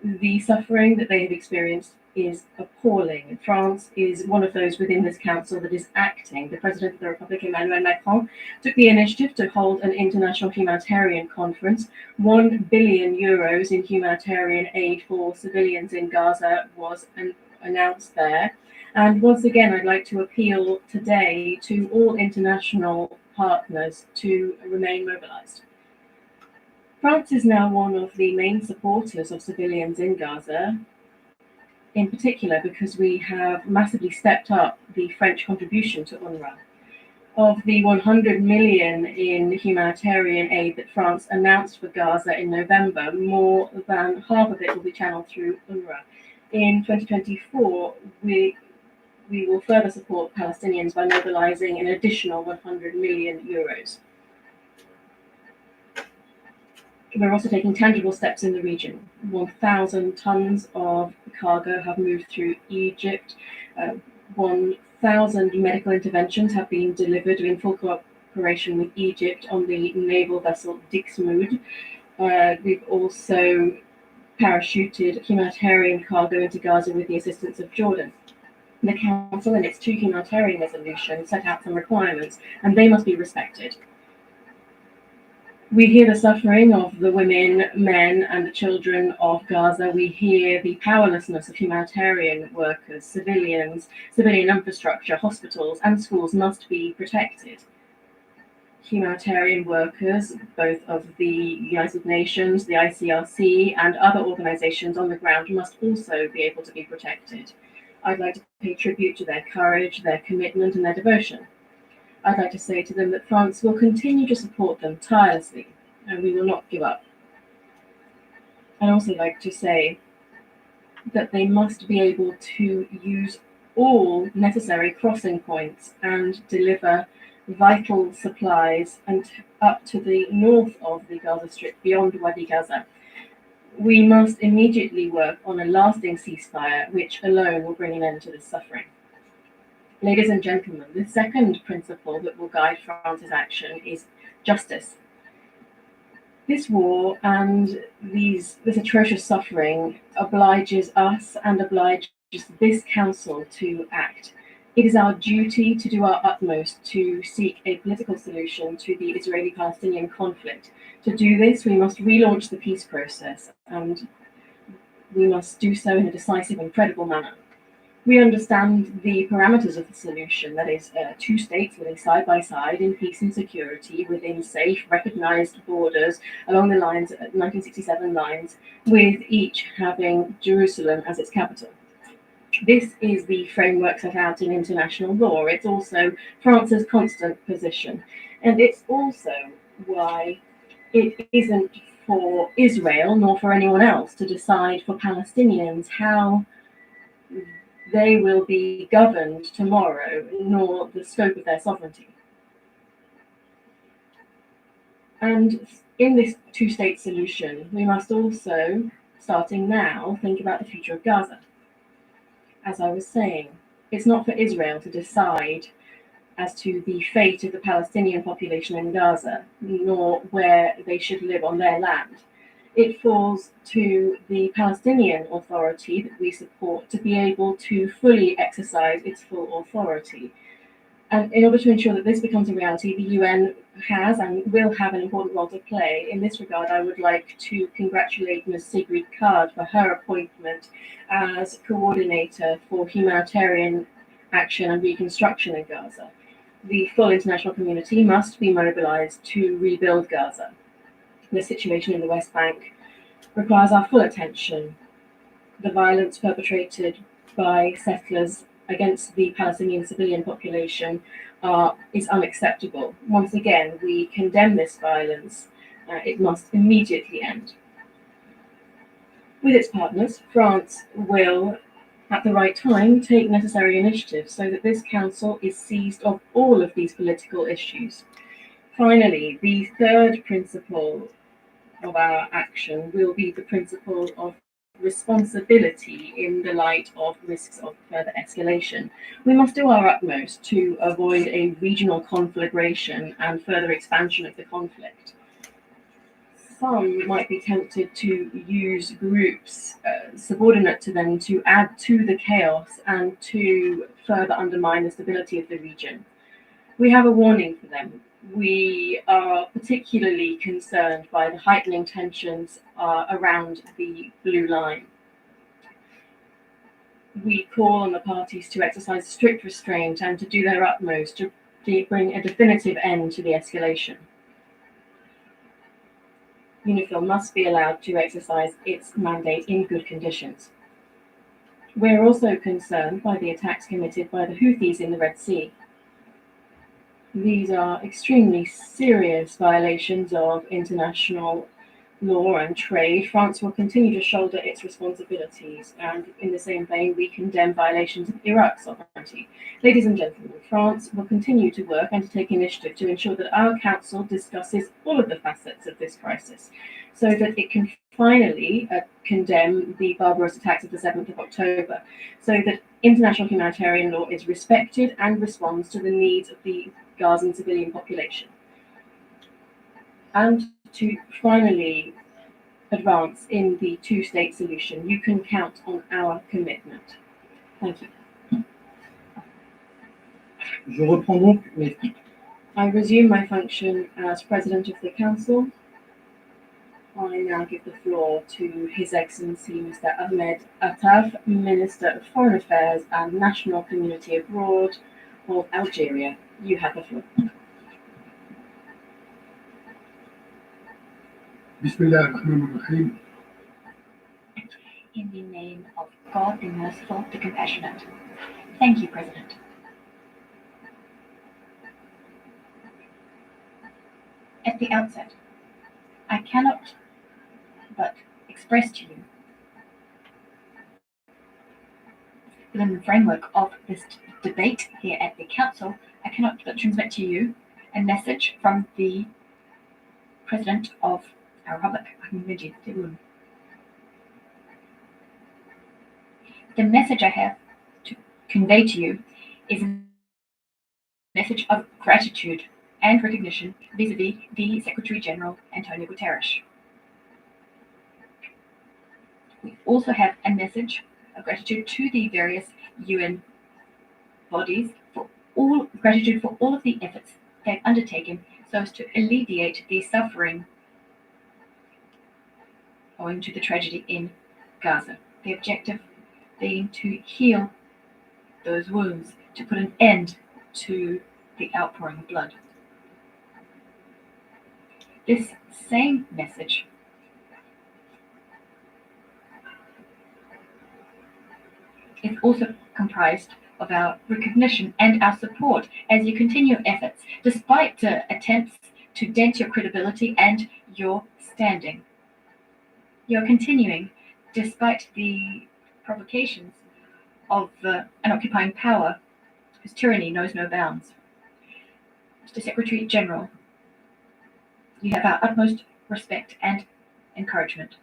The suffering that they have experienced is appalling. France is one of those within this council that is acting. The President of the Republic, Emmanuel Macron, took the initiative to hold an international humanitarian conference. 1 billion euros in humanitarian aid for civilians in Gaza was announced there. And once again, I'd like to appeal today to all international partners to remain mobilized. France is now one of the main supporters of civilians in Gaza, in particular because we have massively stepped up the French contribution to UNRWA. Of the 100 million in humanitarian aid that France announced for Gaza in November, more than half of it will be channeled through UNRWA. In 2024, we will further support Palestinians by mobilizing an additional 100 million euros. We're also taking tangible steps in the region. 1,000 tons of cargo have moved through Egypt. 1,000 medical interventions have been delivered in full cooperation with Egypt on the naval vessel Dixmude. We've also parachuted humanitarian cargo into Gaza with the assistance of Jordan. The Council and its 2 humanitarian resolutions set out some requirements, and they must be respected. We hear the suffering of the women, men, and the children of Gaza. We hear the powerlessness of humanitarian workers, civilians, civilian infrastructure, hospitals, and schools must be protected. Humanitarian workers, both of the United Nations, the ICRC, and other organizations on the ground, must also be able to be protected. I'd like to pay tribute to their courage, their commitment, and their devotion. I'd like to say to them that France will continue to support them tirelessly, and we will not give up. I'd also like to say that they must be able to use all necessary crossing points and deliver vital supplies and up to the north of the Gaza Strip, beyond Wadi Gaza. We must immediately work on a lasting ceasefire, which alone will bring an end to this suffering. Ladies and gentlemen, the second principle that will guide France's action is justice. This war and this atrocious suffering obliges us and obliges this council to act. It is our duty to do our utmost to seek a political solution to the Israeli-Palestinian conflict. To do this, we must relaunch the peace process, and we must do so in a decisive and credible manner. We understand the parameters of the solution, that is, 2 states living side by side in peace and security within safe, recognized borders along the lines, 1967 lines, with each having Jerusalem as its capital. This is the framework set out in international law. It's also France's constant position, and it's also why it isn't for Israel nor for anyone else to decide for Palestinians how they will be governed tomorrow, nor the scope of their sovereignty. And in this 2-state solution, we must also, starting now, think about the future of Gaza. As I was saying, it's not for Israel to decide as to the fate of the Palestinian population in Gaza, nor where they should live on their land. It falls to the Palestinian Authority that we support to be able to fully exercise its full authority. And in order to ensure that this becomes a reality, the UN has and will have an important role to play. In this regard, I would like to congratulate Ms. Sigrid Kaag for her appointment as coordinator for humanitarian action and reconstruction in Gaza. The full international community must be mobilized to rebuild Gaza. The situation in the West Bank requires our full attention. The violence perpetrated by settlers against the Palestinian civilian population is unacceptable. Once again, we condemn this violence. It must immediately end. With its partners, France will, at the right time, take necessary initiatives so that this council is seized of all of these political issues. Finally, the third principle of our action will be the principle of responsibility in the light of risks of further escalation. We must do our utmost to avoid a regional conflagration and further expansion of the conflict. Some might be tempted to use groups subordinate to them to add to the chaos and to further undermine the stability of the region. We have a warning for them. We are particularly concerned by the heightening tensions around the Blue Line. We call on the parties to exercise strict restraint and to do their utmost to bring a definitive end to the escalation. UNIFIL must be allowed to exercise its mandate in good conditions. We're also concerned by the attacks committed by the Houthis in the Red Sea. These are extremely serious violations of international law and trade. France will continue to shoulder its responsibilities, and in the same vein, we condemn violations of Iraq's sovereignty. Ladies and gentlemen, France will continue to work and to take initiative to ensure that our Council discusses all of the facets of this crisis, so that it can finally condemn the barbarous attacks of the 7th of October, so that international humanitarian law is respected and responds to the needs of the Gazan civilian population, and to finally advance in the two-state solution. You can count on our commitment. Thank you. Je reprends donc mes... I resume my function as President of the Council. I now give the floor to His Excellency Mr. Ahmed Attaf, Minister of Foreign Affairs and National Community Abroad of Algeria. You have the floor. Bismillah ar-Rahman ar-Rahim. In the name of God, the Merciful, the Compassionate. Thank you, President. At the outset, I cannot but express to you, within the framework of this debate here at the Council, I cannot but transmit to you a message from the President of our Republic, Ahmed. The message I have to convey to you is a message of gratitude and recognition vis-a-vis the Secretary General, Antonio Guterres. We also have a message of gratitude to the various UN bodies for gratitude for all of the efforts they've undertaken so as to alleviate the suffering owing to the tragedy in Gaza. The objective being to heal those wounds, to put an end to the outpouring of blood. This same message is also comprised of our recognition and our support as you continue efforts, despite attempts to dent your credibility and your standing. You're continuing despite the provocations of an occupying power whose tyranny knows no bounds. Mr. Secretary General, you have our utmost respect and encouragement.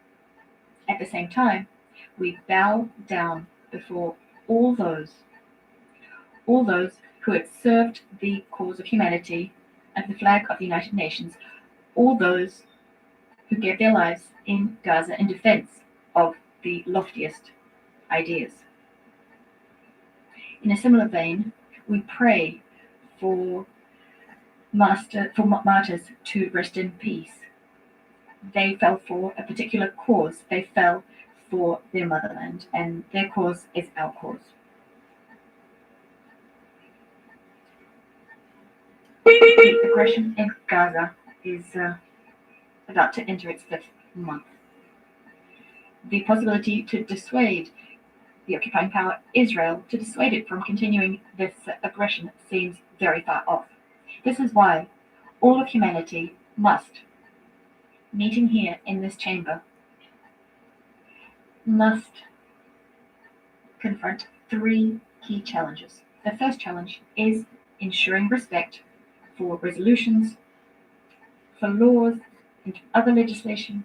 At the same time, we bow down before all those who have served the cause of humanity under the flag of the United Nations, all those who gave their lives in Gaza in defense of the loftiest ideas. In a similar vein, we pray for martyrs to rest in peace. They fell for a particular cause. They fell for their motherland, and their cause is our cause. The aggression in Gaza is about to enter its 5th month. The possibility to dissuade the occupying power Israel, to dissuade it from continuing this aggression, seems very far off. This is why all of humanity must, meeting here in this chamber, must confront 3 key challenges. The first challenge is ensuring respect for resolutions, for laws, and other legislation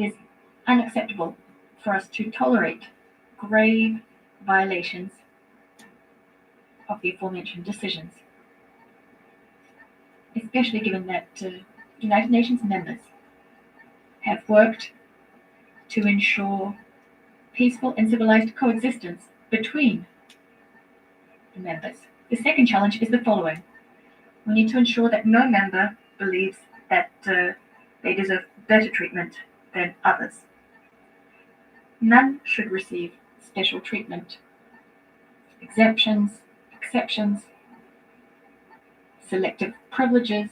is unacceptable for us to tolerate grave violations of the aforementioned decisions, especially given that United Nations members have worked to ensure peaceful and civilized coexistence between the members. The second challenge is the following. We need to ensure that no member believes that they deserve better treatment than others. None should receive special treatment. Exemptions, exceptions, selective privileges,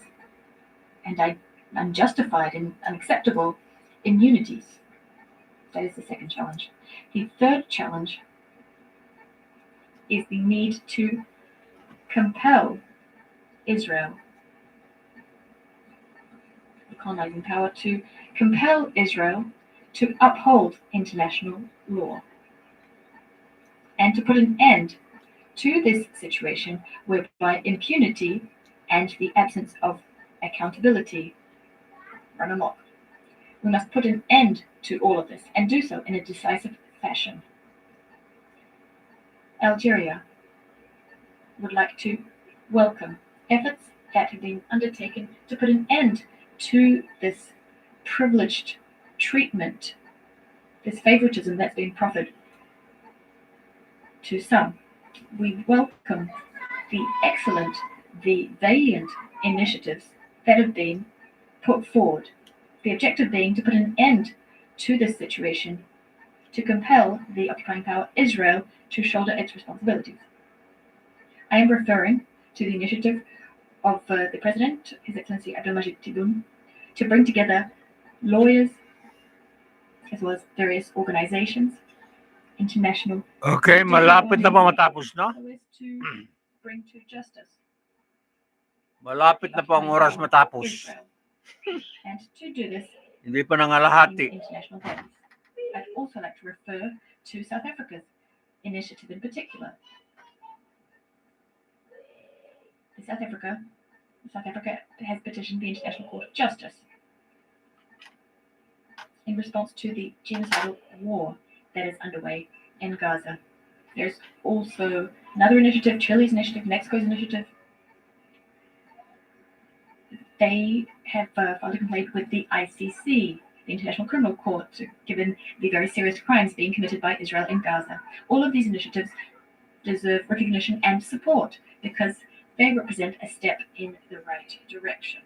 and unjustified and unacceptable immunities. That is the second challenge. The third challenge is the need to compel Israel, the colonizing power, to compel Israel to uphold international law and to put an end to this situation whereby impunity and the absence of accountability run amok. We must put an end to all of this and do so in a decisive fashion. Algeria would like to welcome efforts that have been undertaken to put an end to this privileged treatment, this favoritism that's been proffered to some. We welcome the excellent, the valiant initiatives that have been put forward. The objective being to put an end to this situation, to compel the occupying power Israel to shoulder its responsibilities. I am referring to the initiative of the President, His Excellency Abdelmajid Tebboune, to bring together lawyers as well as various organizations, international. Okay, malapit na ba matapos, no? So as to bring to justice Malapit na po ang oras matapos. Israel. And to do this Hindi pa in nangalahati. international bodies. I'd also like to refer to South Africa's initiative in particular. South Africa has petitioned the International Court of Justice in response to the genocidal war that is underway in Gaza. There's also another initiative, Chile's initiative, Mexico's initiative. They have filed a complaint with the ICC, the International Criminal Court, given the very serious crimes being committed by Israel in Gaza. All of these initiatives deserve recognition and support because they represent a step in the right direction.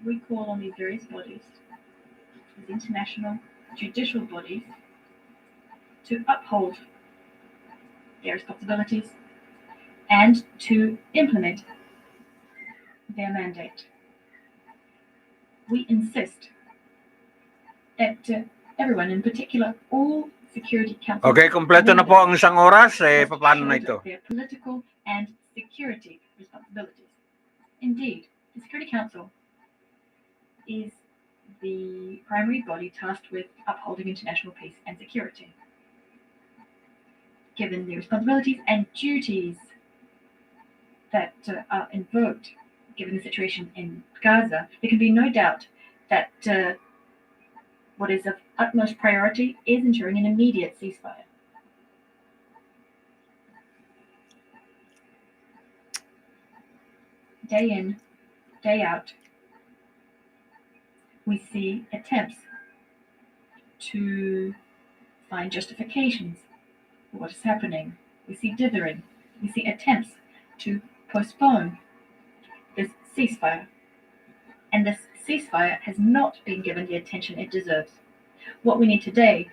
We call on these various bodies, these international judicial bodies, to uphold their responsibilities and to implement their mandate. We insist that everyone, in particular all Security Council. Okay, kompleto na po ang isang oras. Paano na ito? Their political and security responsibilities. Indeed, the Security Council is the primary body tasked with upholding international peace and security. Given the responsibilities and duties that are invoked, given the situation in Gaza, there can be no doubt that what is of utmost priority is ensuring an immediate ceasefire. Day in, day out, we see attempts to find justifications for what is happening. We see dithering. We see attempts to postpone this ceasefire. And this ceasefire has not been given the attention it deserves. What we need today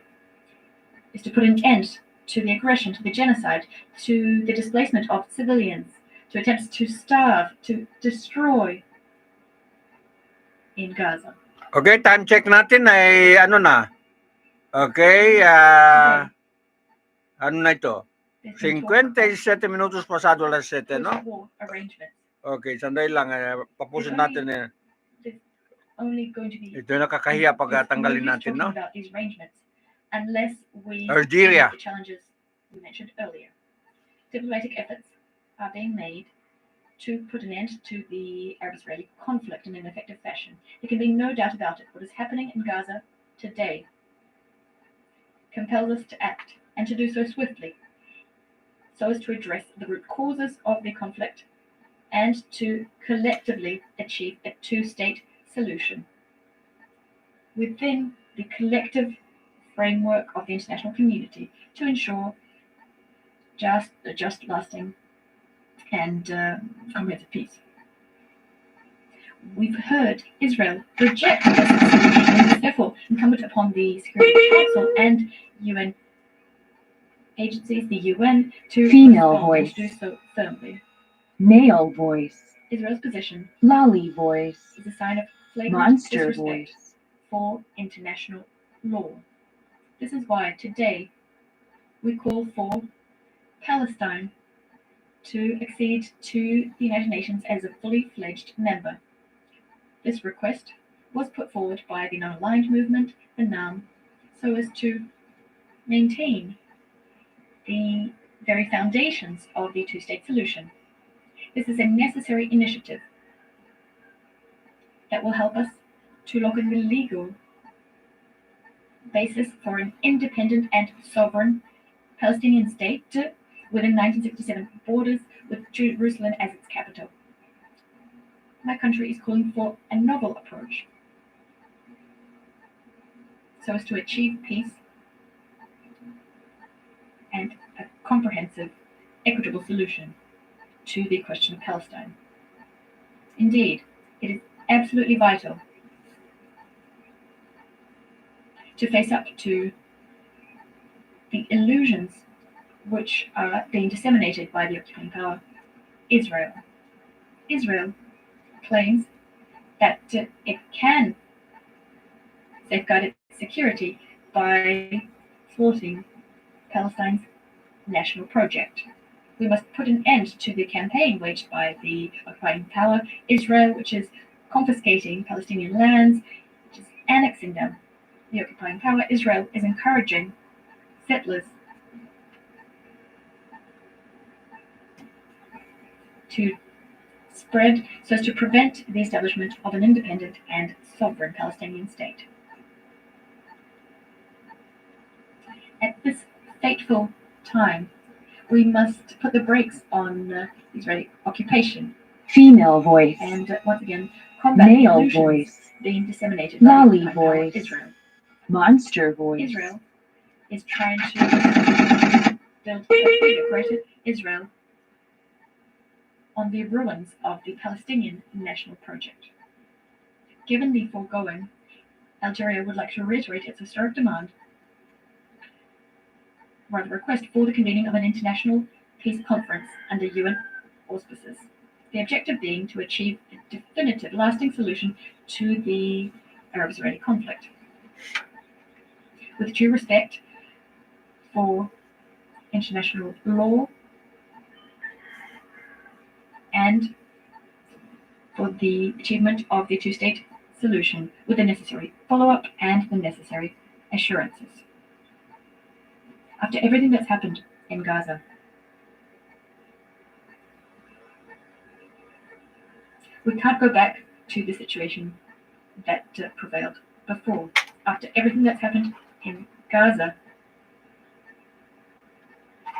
is to put an end to the aggression, to the genocide, to the displacement of civilians, to attempts to starve, to destroy in Gaza. Okay, time check natin ay ano na. Okay, ano na ito? 57 minutos pasado alas 7, no? Okay, sandali lang. Tapusin natin. Ito yung nakakahiya pag tanggalin natin, no? Algeria. The challenges we mentioned earlier. Diplomatic efforts are being made to put an end to the Arab-Israeli conflict in an effective fashion. There can be no doubt about it. What is happening in Gaza today compels us to act, and to do so swiftly, so as to address the root causes of the conflict and to collectively achieve a two-state solution within the collective framework of the international community to ensure just, lasting, and comprehensive peace. We've heard Israel reject this solution, and it is therefore incumbent upon the Security Council and UN agencies, the UN, to Female respond and voice. to do so firmly. Male voice. Israel's position Lolly voice. is a sign of flagrant Monster disrespect voice. for international law. This is why today we call for Palestine to accede to the United Nations as a fully fledged member. This request was put forward by the non-aligned movement, the NAM, so as to maintain the very foundations of the two-state solution. This is a necessary initiative that will help us to lock in the legal basis for an independent and sovereign Palestinian state within 1967 borders with Jerusalem as its capital. My country is calling for a novel approach so as to achieve peace and a comprehensive, equitable solution to the question of Palestine. Indeed, it is absolutely vital to face up to the illusions which are being disseminated by the occupying power, Israel. Israel claims that it can safeguard its security by thwarting Palestine's national project. We must put an end to the campaign waged by the occupying power, Israel, which is confiscating Palestinian lands, which is annexing them. The occupying power, Israel, is encouraging settlers to spread so as to prevent the establishment of an independent and sovereign Palestinian state. At this fateful time, we must put the brakes on Israeli occupation Female voice. and once again combat Male illusions voice. being disseminated by the Lolly occupying power, voice. Israel. Monster voice. Israel is trying to build a bigger, greater Israel on the ruins of the Palestinian national project. Given the foregoing, Algeria would like to reiterate its historic demand, rather request for the convening of an international peace conference under UN auspices. The objective being to achieve a definitive, lasting solution to the Arab-Israeli conflict, with due respect for international law and for the achievement of the two-state solution with the necessary follow-up and the necessary assurances. After everything that's happened in Gaza, we can't go back to the situation that prevailed before. After everything that's happened in Gaza,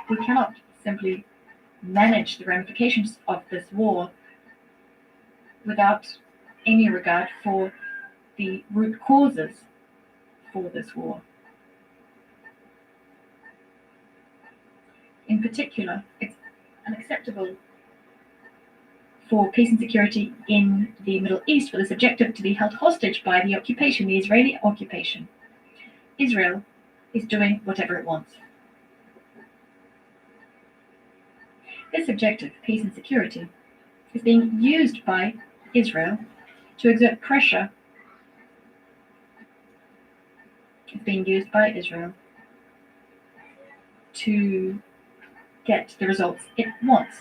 we cannot simply manage the ramifications of this war without any regard for the root causes for this war. In particular, it's unacceptable for peace and security in the Middle East for this objective to be held hostage by the occupation, the Israeli occupation. Israel is doing whatever it wants. This objective, peace and security, is being used by Israel to exert pressure. It's being used by Israel to get the results it wants.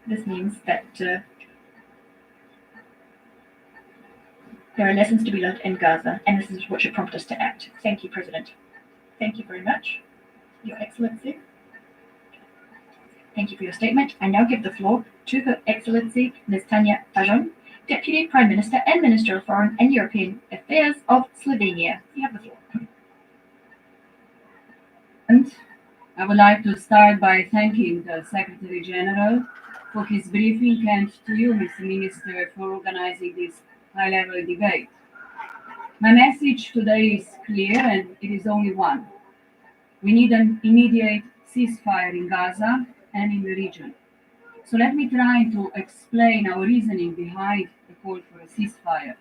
This means that there are lessons to be learned in Gaza, and this is what should prompt us to act. Thank you, President. Thank you very much, Your Excellency. Thank Thank you for your statement. I now give the floor to Her Excellency Ms. Tanja Fajon, Deputy Prime Minister and Minister of Foreign and European Affairs of Slovenia. You have the floor. And I would like to start by thanking the Secretary General for his briefing and to you, Mr. Minister, for organizing this high-level debate. My message today is clear and it is only one. We need an immediate ceasefire in Gaza and in the region. So let me try to explain our reasoning behind the call for a ceasefire.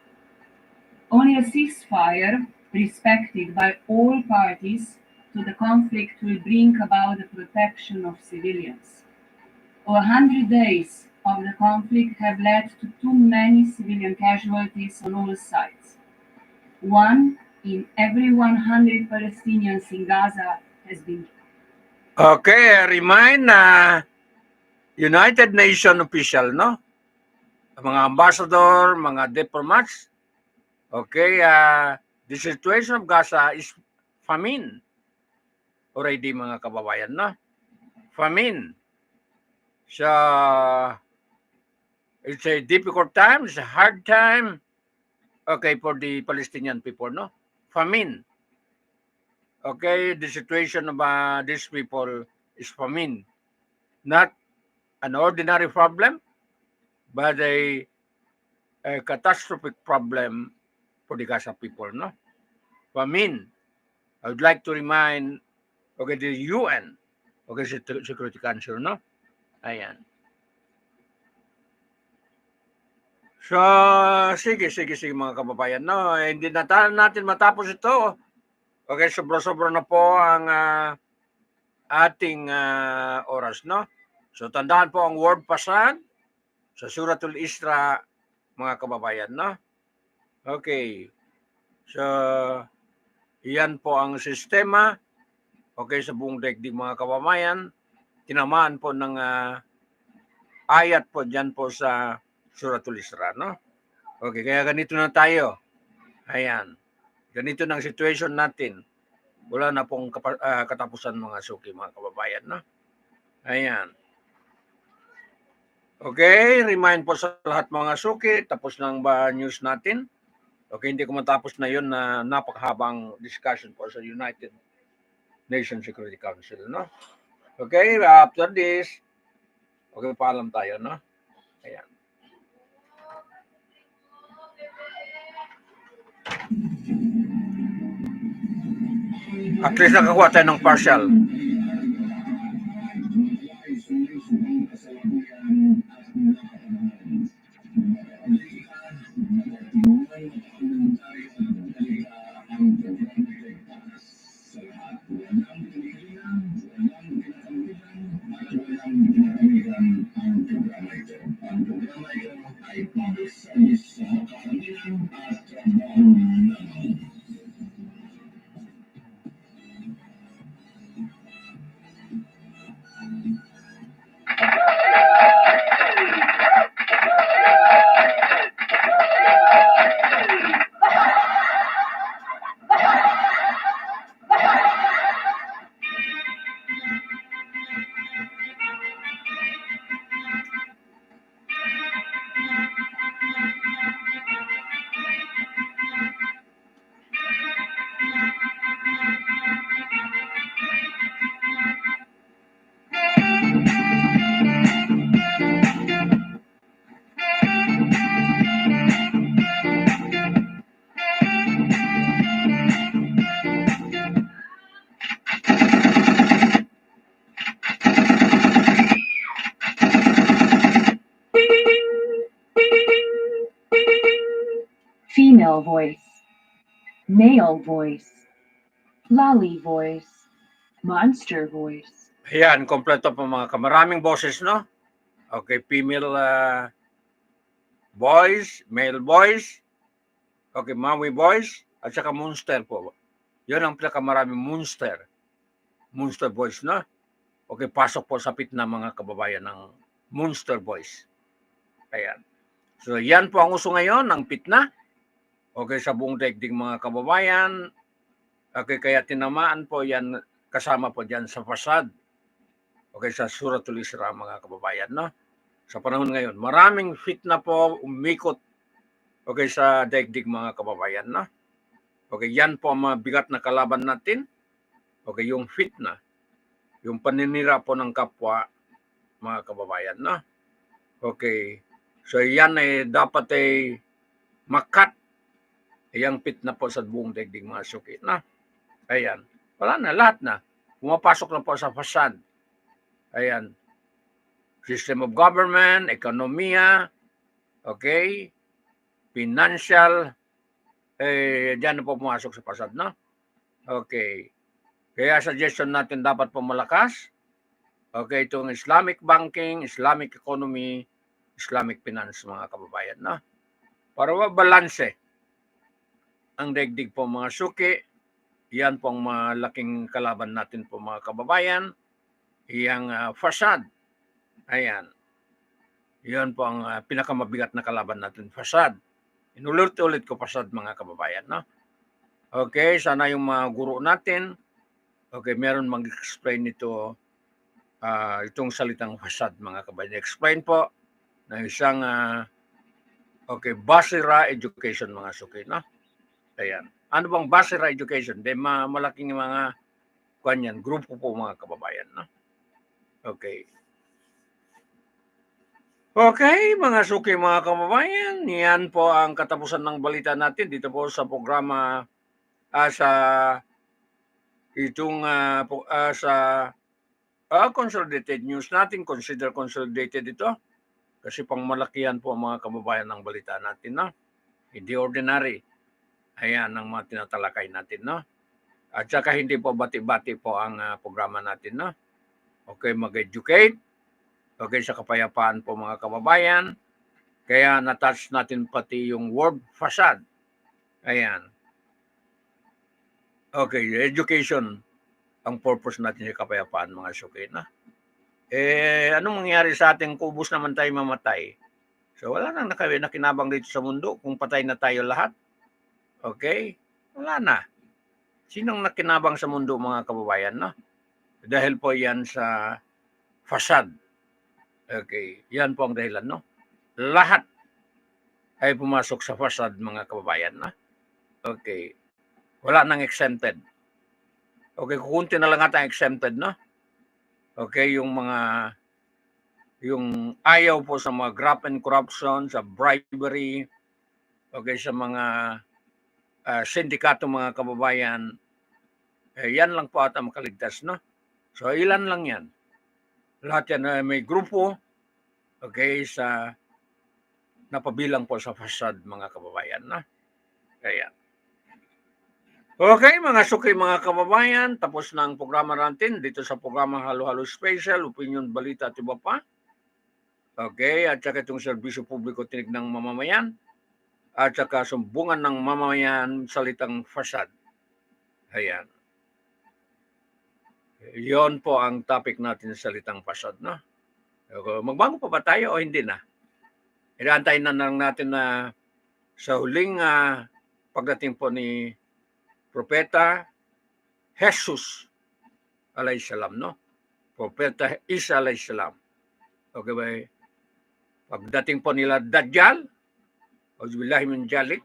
Only a ceasefire respected by all parties to the conflict will bring about the protection of civilians. 100 days of the conflict have led to too many civilian casualties on all sides. 1 in every 100 Palestinians in Gaza has been. Okay, remind United Nations official, no? Mga ambassador, mga diplomats. Okay, the situation of Gaza is famine. Already mga kababayan, no? Famine. So, it's a difficult time, it's a hard time. Okay, for the Palestinian people, no? Famine. Okay, the situation of these people is famine. Not an ordinary problem, but a catastrophic problem for the Gaza people, no? Famine. I would like to remind, okay, the UN, okay, Security Council, no? Ayan. So, sige mga kababayan, no? Hindi natin matapos ito. Okay, sobra-sobra na po ang ating oras, no? So, tandaan po ang word pasad sa Suratul Isra, mga kababayan, no? Okay. So, iyan po ang sistema. Okay, sa buong daigdig, mga kababayan. Tinamaan po ng ayat po dyan po sa Suratul Isra, no? Okay, kaya ganito na tayo. Ayan. Ganito na ang situation natin. Wala na pong katapusan, mga suki, mga kababayan, no? Ayan. Okay, remind po sa lahat mga suki, tapos ng news natin. Okay, hindi ko matapos na yun na napakahabang discussion po sa United Nations Security Council, no? Okay, after this, okay, paalam tayo, no? Ayan. At least nakakuha tayo ng partial. Female voice, male voice, lolly voice, monster voice. Ayan, kompleto po mga maraming boses, no? Okay, female voice, male voice, okay, mommy voice, at saka monster po. Yun ang pinakamaraming monster voice, no? Okay, pasok po sa pitna mga kababayan ng monster voice. Ayan. So, yan po ang uso ngayon, ng pitna. Okay, sa buong daigdig mga kababayan. Okay, kaya tinamaan po yan, kasama po dyan sa fasad. Okay, sa Suratul Isra, mga kababayan, no? Sa panahon ngayon, maraming fitna po umikot, okay, sa daigdig, mga kababayan, no? Okay, yan po ang mabigat na kalaban natin. Okay, yung fitna, yung paninira po ng kapwa, mga kababayan, no? Okay, so yan ay dapat ay makat yung fitna po sa buong daigdig, mga suki, no? Ayan, wala na, lahat na. Pumapasok na po sa fasad. Ayan, system of government, ekonomiya, okay, financial, diyan na po pumasok sa fasad, no? Okay. Kaya suggestion natin dapat po malakas. Okay, itong Islamic banking, Islamic economy, Islamic finance, mga kababayan, no? Para mabalanse ang daigdig po, mga suki. Yan po ang malaking kalaban natin po, mga kababayan. Yang fasad. Ayan. Yan po ang pinakamabigat na kalaban natin, fasad. Inulit-ulit ko, fasad, mga kababayan, no? Okay, sana yung mga guro natin, okay, meron mag-explain nito, itong salitang fasad, mga kababayan. Explain po na isang, okay, basira education, mga suki, no? Ayan. Ano bang basira education? Di malaking mga kanyan, grupo po, mga kababayan, no? Okay. Okay, mga suki, mga kababayan, yan po ang katapusan ng balita natin dito po sa programa sa itong sa consolidated news natin. Consider consolidated ito kasi pang malakihan po, mga kababayan, ng balita natin, no? Hindi ordinary. Ayan ang mga tinatalakay natin, no? At saka hindi po bati-bati po ang programa natin, no? Okay, mag-educate. Okay, sa kapayapaan po, mga kababayan. Kaya natouch natin pati yung word fasad. Ayan. Okay, education ang purpose natin sa kapayapaan, mga suki, na. Anong mangyari sa ating kubos naman tayo mamatay? So wala nang nakinabang dito sa mundo kung patay na tayo lahat. Okay? Wala na. Sinong nakinabang sa mundo, mga kababayan, no? Dahil po yan sa fasad. Okay, yan po ang dahilan, no? Lahat ay pumasok sa fasad, mga kababayan, no? Okay. Wala nang exempted. Okay, kukunti na lang ata exempted, no? Okay, yung ayaw po sa mga graft and corruption, sa bribery, okay, sa mga sindikato, mga kababayan, yan lang po ata makaligtas, no? So, ilan lang yan. Lahat yan may grupo, okay, sa napabilang po sa fasad, mga kababayan, no? Kaya. Okay, mga suki, mga kababayan, tapos na ang programa natin dito sa programa Halo-Halo Special, Opinion, Balita at iba pa. Okay, at saka itong serbisyo publiko, tinig ng mamamayan, at saka sumbungan ng mamamayan, salitang fasad. Ayan. Yon po ang topic natin sa salitang fasad, no? Magbago pa ba tayo o hindi na? Inaantayin na lang natin na sa huling pagdating po ni Propeta Jesus alayhisalam, no? Propeta Isa alayhisalam. Okay ba? Pagdating po nila Dajjal, auzubillahi min jalik,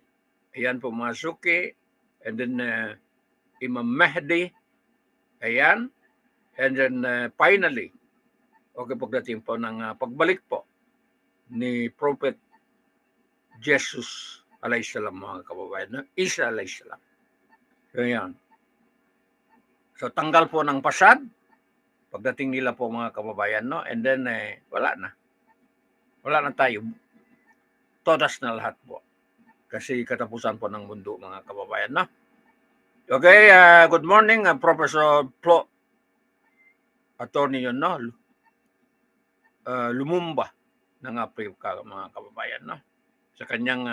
ayan po, mga suki, and then Imam Mahdi, ayan, and then finally, okay, pagdating po ng pagbalik po ni Prophet Jesus alayhisalam, mga kababayan, no? Isa alayhisalam. Ayan. So, tanggal po ng pasad, pagdating nila po, mga kababayan, no? And then, wala na. Wala na tayo. Todas na lahat po. Kasi katapusan po ng mundo, mga kababayan, no? Okay, good morning, Professor Plo. Attorney yun, no? Lumumba ng Afrika, mga kababayan, no? Sa kanyang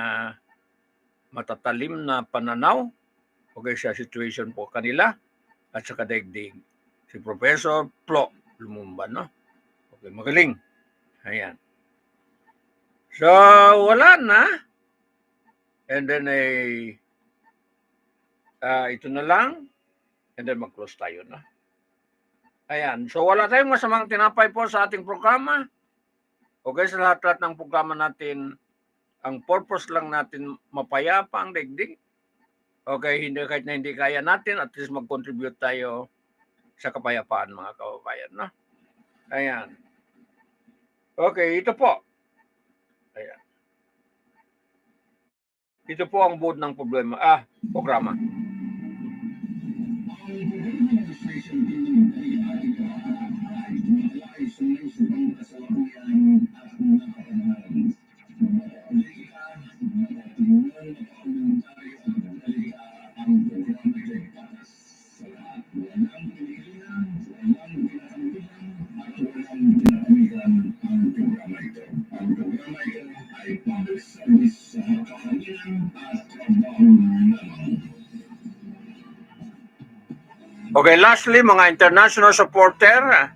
matatalim na pananaw, okay, sa situation po kanila, at sa kadaigdig, si Professor Plo Lumumba, no? Okay, magaling. Ayan. So, wala na. And then, ito na lang. And then, mag-close tayo, no? Ayan. So wala tayong masamang tinapay po sa ating programa. Okay, sa lahat-lahat ng programa natin, ang purpose lang natin mapayapa ang daigdig. Okay, hindi kahit na hindi kaya natin, at least mag-contribute tayo sa kapayapaan, mga kababayan, no? Ayan. Okay, ito po. Ayan. Ito po ang buod ng programa. Okay, lastly, mga international supporter,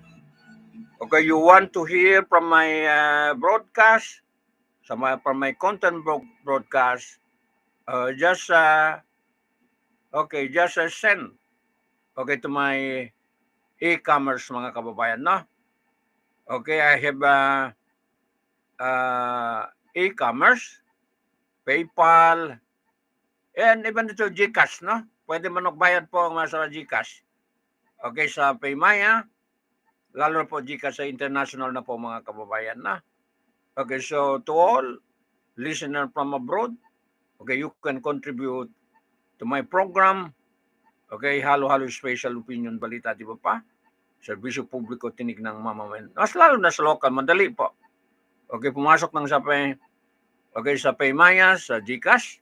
okay, you want to hear from my broadcast, from my content broadcast, just send, okay, to my e-commerce, mga kababayan, no? Okay, I have e-commerce, PayPal, and even ito GCash, no? Pwede man magbayad po ang sa GCash. Okay, sa Paymaya, lalo na po GCash sa international na po, mga kababayan, na. Okay, so to all listener from abroad, okay, you can contribute to my program. Okay, halo-halo special opinion balita, di ba pa? Serbisyo publiko, tinig ng mamamayan. Mas lalo na sa local, madali po. Okay, pumasok ng sa Paymaya, sa GCash.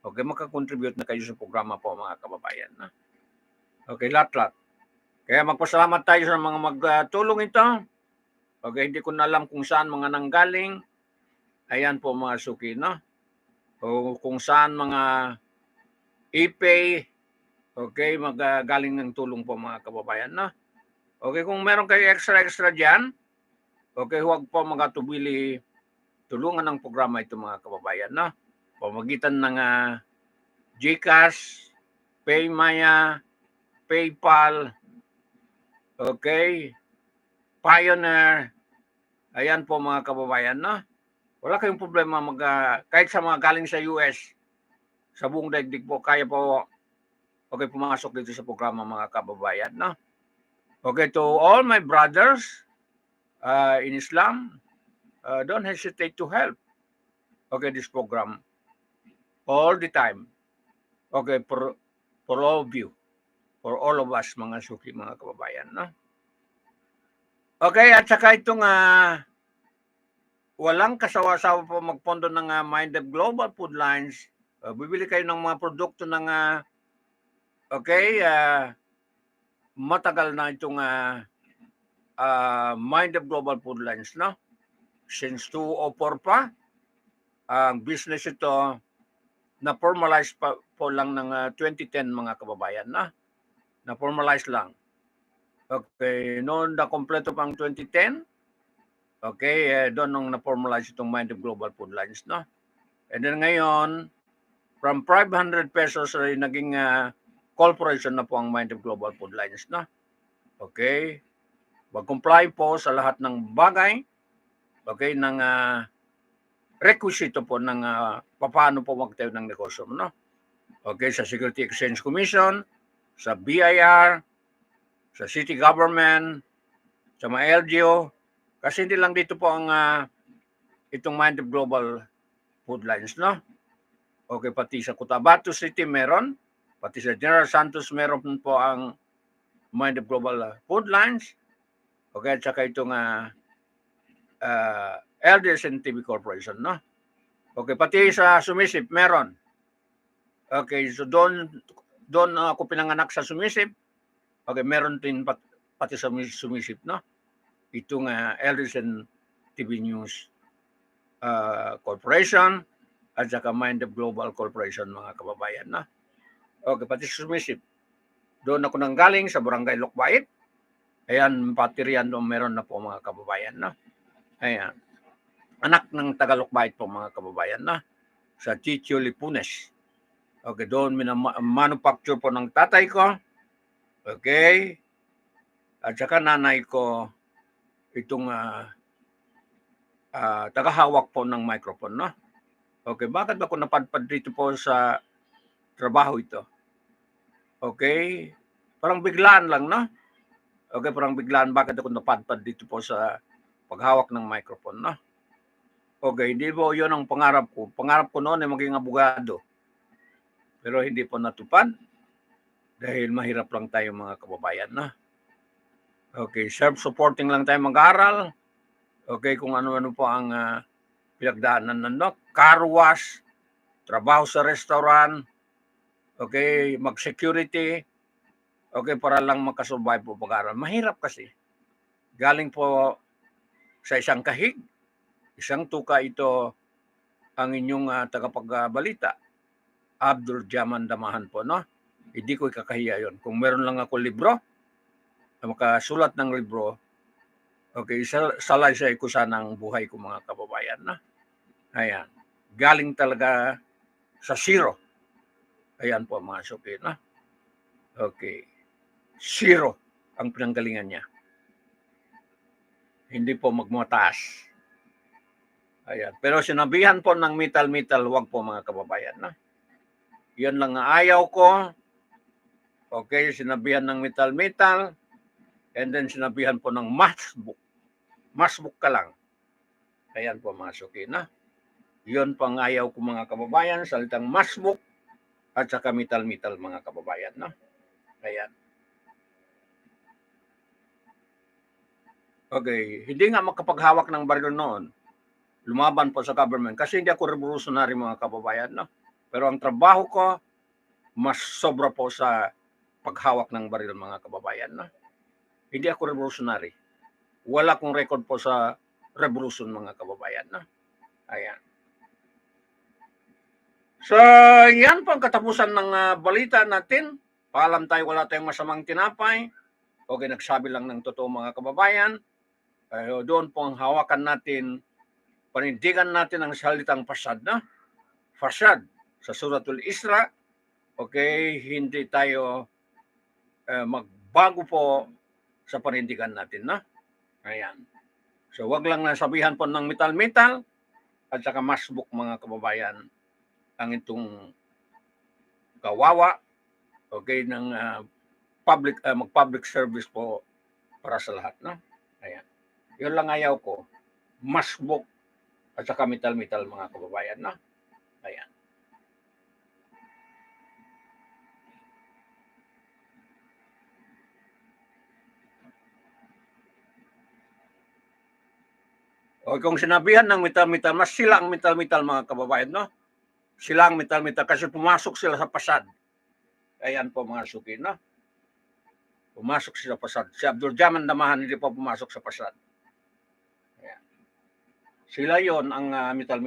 Okay, makakontribute na kayo sa programa po, mga kababayan, na. Okay, lahat-lahat. Kaya magpasalamat tayo sa mga magtulong ito. Okay, hindi ko na alam kung saan mga nanggaling. Ayan po, mga suki, no? O kung saan mga e-pay, okay, galing ng tulong po, mga kababayan, no? Okay, kung meron kayo extra dyan, okay, huwag po magatubili tulungan ng programa ito, mga kababayan, no? Pamagitan ng GCash, Paymaya, PayPal, okay, Pioneer, ayan po, mga kababayan, no? Wala kayong problema kahit sa mga galing sa US, sa buong daigdig po, kaya po, okay, pumasok dito sa programa, mga kababayan, no? Okay, to all my brothers in Islam, don't hesitate to help, okay, this program all the time. Okay, for all of you, for all of us, mga suki, mga kababayan, no? Okay, at saka itong walang kasawa-sawa po magpondo ng Minded Global Food Lines. Bibili kayo ng mga produkto ng matagal na itong Minded Global Food Lines, no? Since 2004 pa, ang business ito na formalize pa po lang ng 2010, mga kababayan, na formalize lang. Okay, noon na kompleto pang 2010, okay, doon nung na-formalize itong Minded Global Food Lines, no? And then ngayon, from 500 pesos ay naging corporation na po ang Minded Global Food Lines, no? Okay, mag-comply po sa lahat ng bagay, okay, ng requisito po ng paano po magtayo ng negosyo, no? Okay, sa Security Exchange Commission, sa BIR, sa city government, sa mga LGU, kasi hindi lang dito po ang itong Minded Global Food Lines, no? Okay, pati sa Cotabato City meron, pati sa General Santos meron po ang Minded Global Food Lines. Okay, at saka itong ADLSNTV Corporation, no? Okay, pati sa Sumisip meron. Okay, so doon ako pinanganak sa Sumisip. Okay, meron din pati sa Sumisip, no? Itong ADLSNTV News Corporation at saka Minded Global Corporation, mga kababayan, no? Okay, pati sa Sumisip. Doon ako nanggaling sa Barangay Lokbait. Ayan, pati riyan doon meron na po, mga kababayan, no? Ayan. Anak ng Tagalokbait po, mga kababayan, no? Sa Chicho Lipunes. Okay, doon manufacture po ng tatay ko. Okay. At saka nanay ko, itong tagahawak po ng microphone, no? Okay, bakit ako napadpad dito po sa trabaho ito? Okay, parang biglaan lang, no? Okay, parang biglaan bakit ako napadpad dito po sa paghawak ng microphone, no? Okay, hindi po yun ang pangarap ko. Pangarap ko noon ay maging abogado. Pero hindi po natupad dahil mahirap lang tayo mga kababayan, no? Okay, self-supporting lang tayo mag-aral. Okay, kung ano-ano po ang pinagdaanan ng car wash, trabaho sa restaurant, okay, mag-security, okay, para lang makasurvive po pag-aral. Mahirap kasi. Galing po sa isang kahig, isang tuka ito ang inyong tagapagbalita, Abdul Jaman Damahan po, no? Hindi ko ikakahiya yun. Kung meron lang ako libro, makasulat ng libro, okay, salaysay ko sana ang buhay ko mga kababayan, no? Ayan. Galing talaga sa zero. Ayan po mga suki, no? Okay. Zero ang pinanggalingan niya. Hindi po magmataas. Ayan. Pero sinabihan po ng metal, wag po mga kababayan, no? Yan lang ang ayaw ko. Okay, sinabihan ng metal, and then sinabihan po ng matchbook. Matchbook ka lang. Ayan po mga suki, no? Yun pang ayaw ko mga kababayan, salitang matchbook at saka metal mga kababayan, no? Ayan. Okay, hindi nga makapaghawak ng baril noon. Lumaban po sa government kasi hindi ako revolutionary mga kababayan, no? Pero ang trabaho ko mas sobra po sa paghawak ng baril mga kababayan, no? Hindi ako revolutionary. Wala akong record po sa revolution mga kababayan, no? Ayan. So, yan po ang katapusan ng balita natin. Paalam tayo, wala tayong masamang tinapay. Okay, nagsabi lang ng totoo mga kababayan. Doon po ang hawakan natin, panindigan natin ang salitang fasad, no? Fasad sa Suratul Isra. Okay, hindi tayo magbago po sa panindigan natin, no? Ayan. So, wag lang nasabihan po ng metal at saka matchbook mga kababayan ang itong kawawa, okay, ng mag-public service po para sa lahat, no? Ayan. Yun lang ayaw ko. Matchbook at saka metal mga kababayan, no? Ayan. O kung sinabihan ng metal, mas sila ang metal mga kababayan, no? Sila ang metal kasi pumasok sila sa pasad. Ayan po mga suki, no? Pumasok sila sa pasad. Si Abdul Jaman Damahan hindi pa pumasok sa pasad. Ayan. Sila yon ang metal.